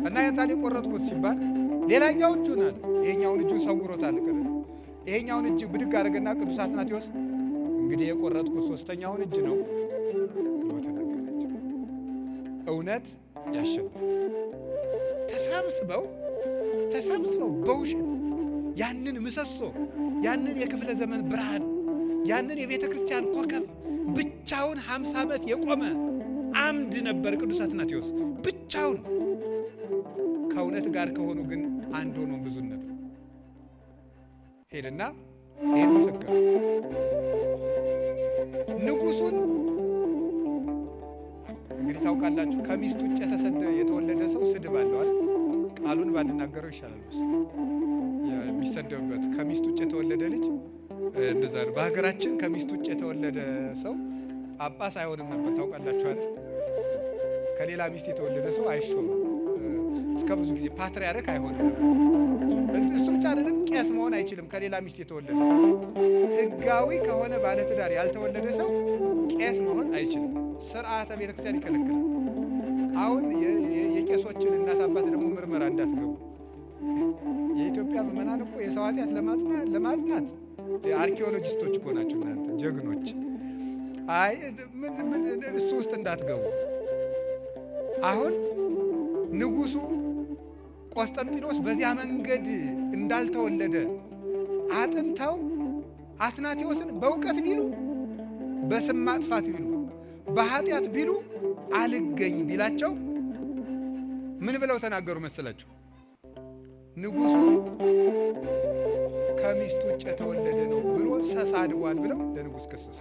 S1: እና ያንታል የቆረጥኩት ሲባል ሌላኛው እጁን አለ። ይሄኛውን እጁን ሰውሮታል። ይሄኛውን እጅ ብድግ አድርገና ቅዱስ አትናቴዎስ እንግዲህ የቆረጥኩት ሶስተኛውን እጅ ነው ብሎ ተናገራቸው። እውነት ያሸንፋል። ተሰብስበው በውሸት ያንን ምሰሶ ያንን የክፍለ ዘመን ብርሃን ያንን የቤተ ክርስቲያን ኮከብ ብቻውን 50 ዓመት የቆመ አምድ ነበር ቅዱስ አትናቴዎስ ብቻውን። ከእውነት ጋር ከሆኑ ግን አንድ ሆኖ ብዙነት ነው። ሄድና ይህን መሰከረ። ንጉሱን እንግዲህ ታውቃላችሁ፣ ከሚስቱ ውጭ የተወለደ ሰው ስድብ አለዋል። ቃሉን ባንናገረው ይሻላል። የሚሰደብበት ከሚስቱ ውጭ የተወለደ ልጅ እንደዛ ነው። በሀገራችን ከሚስቱ ውጭ የተወለደ ሰው ጳጳስ አይሆንም ነበር። ታውቃላችኋል። ከሌላ ሚስት የተወለደ ሰው አይሾምም። እስከ ብዙ ጊዜ ፓትርያርክ አይሆንም ነበር። እሱ ብቻ አይደለም፣ ቄስ መሆን አይችልም። ከሌላ ሚስት የተወለደ ሕጋዊ ከሆነ ባለትዳር ያልተወለደ ሰው ቄስ መሆን አይችልም። ስርዓተ ቤተክርስቲያን ይከለክላል። አሁን የቄሶችን እናት አባት ደግሞ ምርመራ እንዳትገቡ። የኢትዮጵያ ምዕመናን እኮ የሰው ኃጢአት ለማጽናት አርኪኦሎጂስቶች እኮ ናቸው እናንተ ጀግኖች። አይ እሱ ውስጥ እንዳትገቡ። አሁን ንጉሱ ቆስጠንጢኖስ በዚያ መንገድ እንዳልተወለደ አጥንተው አትናቴዎስን በእውቀት ቢሉ፣ በስም ማጥፋት ቢሉ፣ በኃጢአት ቢሉ አልገኝ ቢላቸው ምን ብለው ተናገሩ መሰላቸው? ንጉሱ ከሚስቱ ውጭ የተወለደ ነው ብሎ ተሳድቧል ብለው ለንጉስ ከሰሱ።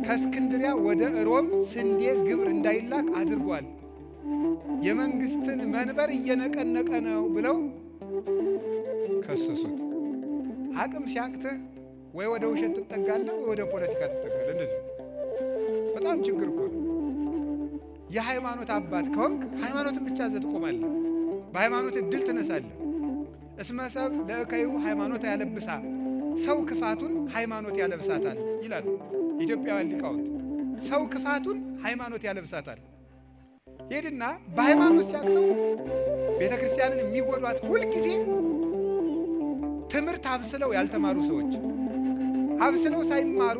S1: ከእስክንድሪያ ወደ ሮም ስንዴ ግብር እንዳይላክ አድርጓል፣ የመንግስትን መንበር እየነቀነቀ ነው ብለው ከሰሱት። አቅም ሲያቅትህ ወይ ወደ ውሸት ትጠጋለህ ወይ ወደ ፖለቲካ ትጠጋለህ። እንደዚህ በጣም ችግር እኮ ነው። የሃይማኖት አባት ከሆንክ ሃይማኖትን ብቻ ይዘህ ትቆማለህ። በሃይማኖት እድል ትነሳለህ። እስመ ሰብ ለእከዩ ሃይማኖት ያለብሳ፣ ሰው ክፋቱን ሃይማኖት ያለብሳታል ይላል ኢትዮጵያውያን ሊቃውንት። ሰው ክፋቱን ሃይማኖት ያለብሳታል። ሄድና በሃይማኖት ሲያቅተው ቤተ ክርስቲያንን የሚጎዷት ሁልጊዜ ትምህርት አብስለው ያልተማሩ ሰዎች አብስለው ሳይማሩ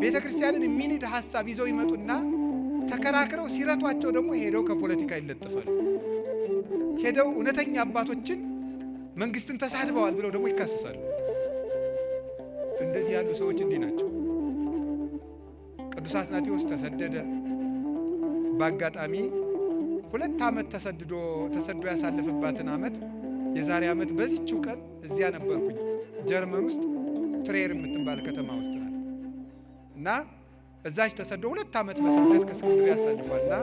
S1: ቤተ ክርስቲያንን የሚንድ ሐሳብ ይዘው ይመጡና ተከራክረው ሲረቷቸው ደግሞ ሄደው ከፖለቲካ ይለጥፋሉ። ሄደው እውነተኛ አባቶችን መንግስትን ተሳድበዋል ብለው ደግሞ ይካሰሳሉ። እንደዚህ ያሉ ሰዎች እንዲህ ናቸው። ቅዱስ አትናቴዎስ ተሰደደ። በአጋጣሚ 2 ዓመት ተሰዶ ያሳለፈባትን ዓመት የዛሬ ዓመት በዚህችው ቀን እዚያ ነበርኩኝ። ጀርመን ውስጥ ትሬር የምትባል ከተማ ውስጥ ናት እና እዛች ተሰዶ 2 ዓመት በስደት ከእስክንድርያ ያሳልፋልና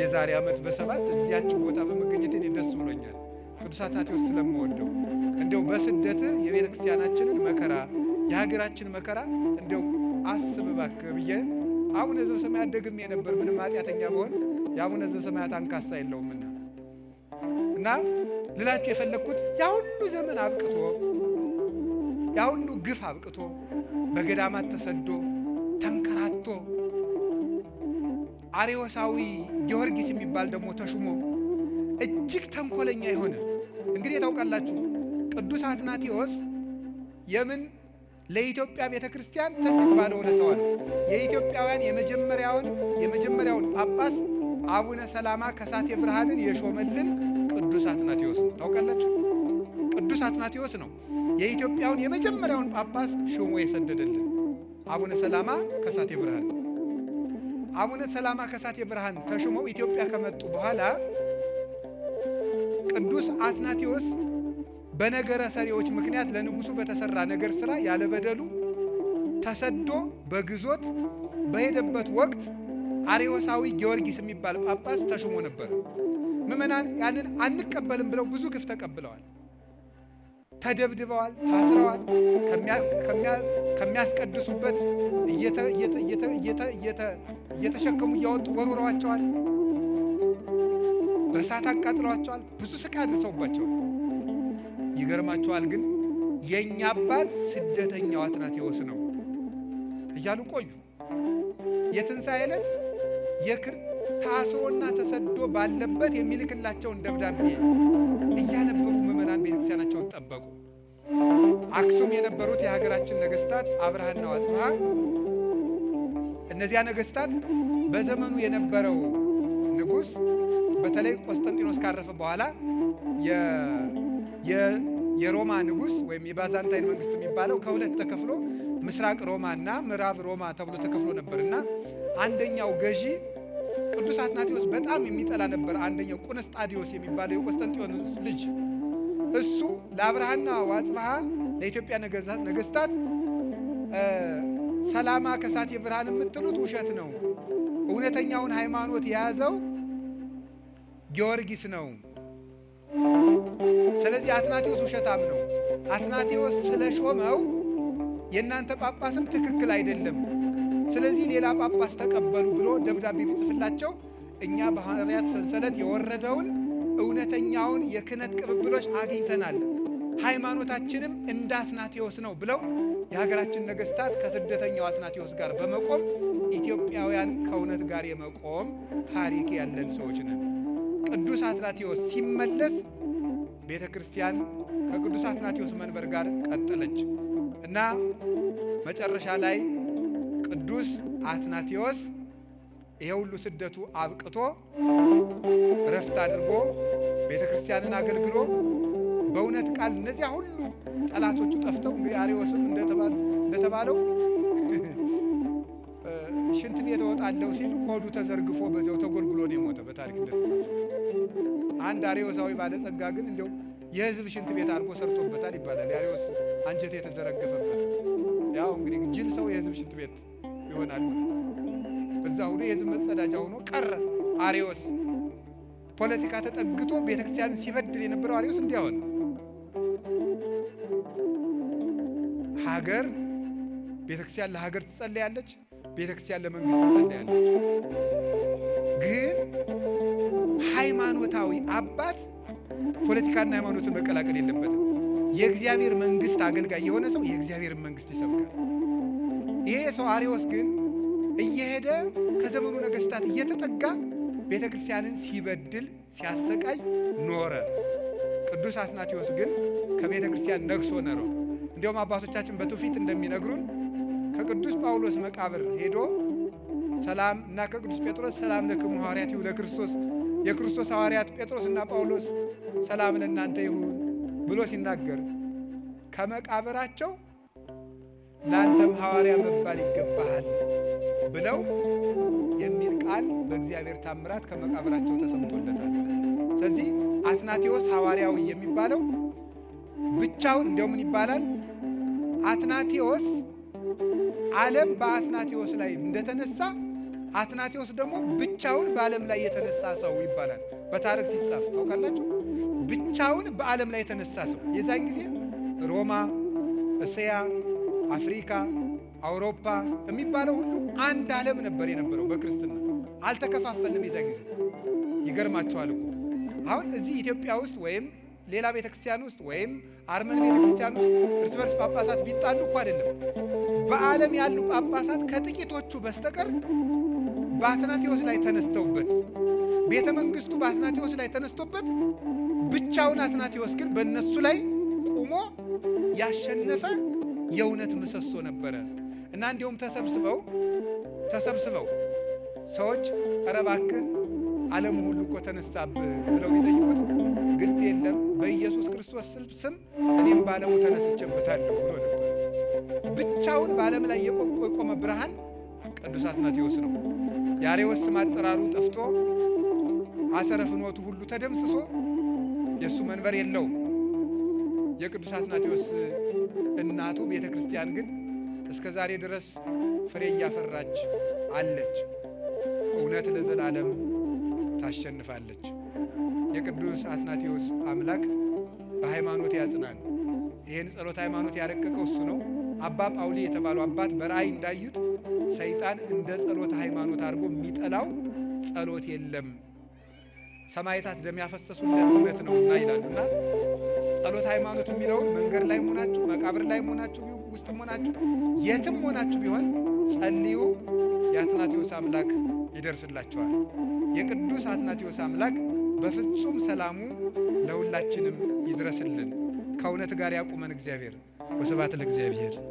S1: የዛሬ ዓመት በ7 እዚያች ቦታ በመገኘት እኔ ደስ ብሎኛል። ቅዱስ አትናቴዎስ ስለምወደው እንደው በስደት የቤተ ክርስቲያናችንን መከራ የሀገራችን መከራ እንደው አስብ እባክህ ብዬ አቡነ ዘበሰማያት ደግሜ ነበር። ምንም ኃጢአተኛ ብሆን የአቡነ ዘበሰማያት አንካሳ የለውምና እና ልላችሁ የፈለግኩት ያ ሁሉ ዘመን አብቅቶ ያ ሁሉ ግፍ አብቅቶ በገዳማት ተሰዶ ተንከራቶ አርዮሳዊ ጊዮርጊስ የሚባል ደግሞ ተሹሞ እጅግ ተንኮለኛ የሆነ እንግዲህ ታውቃላችሁ ቅዱስ አትናቴዎስ የምን ለኢትዮጵያ ቤተክርስቲያን ትልቅ ባለውለታው ነው። የኢትዮጵያውያን የመጀመሪያውን ጳጳስ አቡነ ሰላማ ከሳቴ ብርሃንን የሾመልን ቅዱስ አትናቴዎስ ነው። ታውቃላችሁ ቅዱስ አትናቴዎስ ነው የኢትዮጵያውን የመጀመሪያውን ጳጳስ ሾሞ የሰደደልን አቡነ ሰላማ ከሳቴ ብርሃን። አቡነ ሰላማ ከሳቴ ብርሃን ተሾመው ኢትዮጵያ ከመጡ በኋላ ቅዱስ አትናቴዎስ በነገረ ሰሪዎች ምክንያት ለንጉሱ በተሰራ ነገር ስራ ያለበደሉ ተሰዶ በግዞት በሄደበት ወቅት አርዮሳዊ ጊዮርጊስ የሚባል ጳጳስ ተሾሞ ነበር። ምዕመናን ያንን አንቀበልም ብለው ብዙ ግፍ ተቀብለዋል። ተደብድበዋል፣ ታስረዋል። ከሚያስቀድሱበት እየተሸከሙ እያወጡ ወርውረዋቸዋል። በእሳት አቃጥለዋቸዋል። ብዙ ስቃይ አድርሰውባቸዋል። ይገርማቸዋል። ግን የኛ አባት ስደተኛው አትናቴዎስ ነው እያሉ ቆዩ። የትንሣኤ ዕለት ታስሮና ተሰዶ ባለበት የሚልክላቸውን ደብዳቤ እያነበቡ ምዕመናን ቤተክርስቲያናቸውን ጠበቁ። አክሱም የነበሩት የሀገራችን ነገስታት አብርሃና ወአጽብሃ እነዚያ ነገስታት በዘመኑ የነበረው ንጉስ በተለይ ቆስጠንጢኖስ ካረፈ በኋላ የሮማ ንጉስ ወይም የባዛንታይን መንግስት የሚባለው ከሁለት ተከፍሎ ምስራቅ ሮማ እና ምዕራብ ሮማ ተብሎ ተከፍሎ ነበርና አንደኛው ገዢ ቅዱስ አትናቴዎስ በጣም የሚጠላ ነበር። አንደኛው ቁንስጣዲዮስ የሚባለው የቆስጠንጢኖስ ልጅ እሱ ለአብርሃና ወአጽብሃ ለኢትዮጵያ ነገስታት ሰላማ ከሳቴ ብርሃን የምትሉት ውሸት ነው፣ እውነተኛውን ሃይማኖት የያዘው ጊዮርጊስ ነው። ስለዚህ አትናቴዎስ ውሸታም ነው። አትናቴዎስ ስለሾመው የእናንተ ጳጳስም ትክክል አይደለም፣ ስለዚህ ሌላ ጳጳስ ተቀበሉ ብሎ ደብዳቤ ቢጽፍላቸው እኛ በሐዋርያት ሰንሰለት የወረደውን እውነተኛውን የክህነት ቅብብሎች አግኝተናል፣ ሃይማኖታችንም እንደ አትናቴዎስ ነው ብለው የሀገራችን ነገስታት ከስደተኛው አትናቴዎስ ጋር በመቆም ኢትዮጵያውያን ከእውነት ጋር የመቆም ታሪክ ያለን ሰዎች ነን። ቅዱስ አትናቴዎስ ሲመለስ ቤተ ክርስቲያን ከቅዱስ አትናቴዎስ መንበር ጋር ቀጠለች እና መጨረሻ ላይ ቅዱስ አትናቴዎስ ይሄ ሁሉ ስደቱ አብቅቶ ረፍት አድርጎ ቤተ ክርስቲያንን አገልግሎ በእውነት ቃል እነዚያ ሁሉ ጠላቶቹ ጠፍተው እንግዲህ አርዮስም እንደተባለው ሽንት ቤት እወጣለሁ ሲል ሆዱ ተዘርግፎ በዚያው ተጎልግሎ ነው የሞተ በታሪክ እንደተጻፈ። አንድ አርዮሳዊ ባለጸጋ ግን እንደው የህዝብ ሽንት ቤት አድርጎ ሰርቶበታል ይባላል። የአርዮስ አንጀት የተዘረገፈበት ያው እንግዲህ ጅል ሰው የህዝብ ሽንት ቤት ይሆናል። እዛ ሁሉ የህዝብ መጸዳጃ ሆኖ ቀረ አርዮስ። ፖለቲካ ተጠግቶ ቤተክርስቲያንን ሲበድል የነበረው አርዮስ እንዲያሆን ሀገር ቤተክርስቲያን ለሀገር ትጸልያለች፣ ቤተክርስቲያን ለመንግስት ትጸልያለች። ግን ሃይማኖታዊ አባት ፖለቲካና ሃይማኖትን መቀላቀል የለበትም። የእግዚአብሔር መንግስት አገልጋይ የሆነ ሰው የእግዚአብሔር መንግስት ይሰብካል። ይሄ ሰው አርዮስ ግን እየሄደ ከዘመኑ ነገስታት እየተጠጋ ቤተክርስቲያንን ሲበድል ሲያሰቃይ ኖረ። ቅዱስ አትናቴዎስ ግን ከቤተክርስቲያን ነግሶ ኖረ። እንዲያውም አባቶቻችን በትውፊት እንደሚነግሩን ከቅዱስ ጳውሎስ መቃብር ሄዶ ሰላም እና ከቅዱስ ጴጥሮስ ሰላም ለክሙ ሐዋርያቲሁ ለክርስቶስ የክርስቶስ ሐዋርያት ጴጥሮስና ጳውሎስ ሰላም ለእናንተ ይሁን ብሎ ሲናገር ከመቃብራቸው ለአንተም ሐዋርያ መባል ይገባሃል ብለው የሚል ቃል በእግዚአብሔር ታምራት ከመቃብራቸው ተሰምቶለታል። ስለዚህ አትናቴዎስ ሐዋርያዊ የሚባለው ብቻውን እንደው ምን ይባላል? አትናቴዎስ ዓለም በአትናቴዎስ ላይ እንደተነሳ አትናቴዎስ ደግሞ ብቻውን በዓለም ላይ የተነሳ ሰው ይባላል። በታሪክ ሲጻፍ ታውቃላችሁ። ብቻውን በዓለም ላይ የተነሳ ሰው የዛን ጊዜ ሮማ፣ እስያ፣ አፍሪካ፣ አውሮፓ የሚባለው ሁሉ አንድ ዓለም ነበር የነበረው። በክርስትና አልተከፋፈልም የዛን ጊዜ። ይገርማችኋል እኮ አሁን እዚህ ኢትዮጵያ ውስጥ ወይም ሌላ ቤተክርስቲያን ውስጥ ወይም አርመን ቤተክርስቲያን ውስጥ እርስ በርስ ጳጳሳት ቢጣሉ እኮ አይደለም። በዓለም ያሉ ጳጳሳት ከጥቂቶቹ በስተቀር በአትናቴዎስ ላይ ተነስተውበት፣ ቤተ መንግስቱ በአትናቴዎስ ላይ ተነስቶበት፣ ብቻውን አትናቴዎስ ግን በእነሱ ላይ ቁሞ ያሸነፈ የእውነት ምሰሶ ነበረ እና እንዲሁም ተሰብስበው ሰዎች ኧረ እባክህ ዓለሙ ሁሉ እኮ ተነሳብህ ብለው ይጠይቁት፣ ግድ የለም በኢየሱስ ክርስቶስ ስም እኔም በዓለሙ ተነስቼበታለሁ ብሎ ነበር። ብቻውን በዓለም ላይ የቆመ ብርሃን ቅዱስ አትናቴዎስ ነው። የአርዮስ ስም አጠራሩ ጠፍቶ አሰረ ፍኖቱ ሁሉ ተደምስሶ የእሱ መንበር የለውም። የቅዱስ አትናቴዎስ እናቱ ቤተ ክርስቲያን ግን እስከ ዛሬ ድረስ ፍሬ እያፈራች አለች። እውነት ለዘላለም ታሸንፋለች። የቅዱስ አትናቴዎስ አምላክ በሃይማኖት ያጽናል። ይህን ጸሎት ሃይማኖት ያረቀቀው እሱ ነው። አባ ጳውሊ የተባሉ አባት በራእይ እንዳዩት ሰይጣን እንደ ጸሎት ሃይማኖት አድርጎ የሚጠላው ጸሎት የለም፣ ሰማዕታት ደም ያፈሰሱለት እውነት ነውና ይላሉና ጸሎት ሃይማኖት የሚለውን መንገድ ላይ ሆናችሁ፣ መቃብር ላይ ሆናችሁ፣ ውስጥ ሆናችሁ፣ የትም ሆናችሁ ቢሆን ጸልዩ፣ የአትናቴዎስ አምላክ ይደርስላችኋል። የቅዱስ አትናቴዎስ አምላክ በፍጹም ሰላሙ ለሁላችንም ይድረስልን። ከእውነት ጋር ያቁመን እግዚአብሔር። ወስብሐት ለእግዚአብሔር።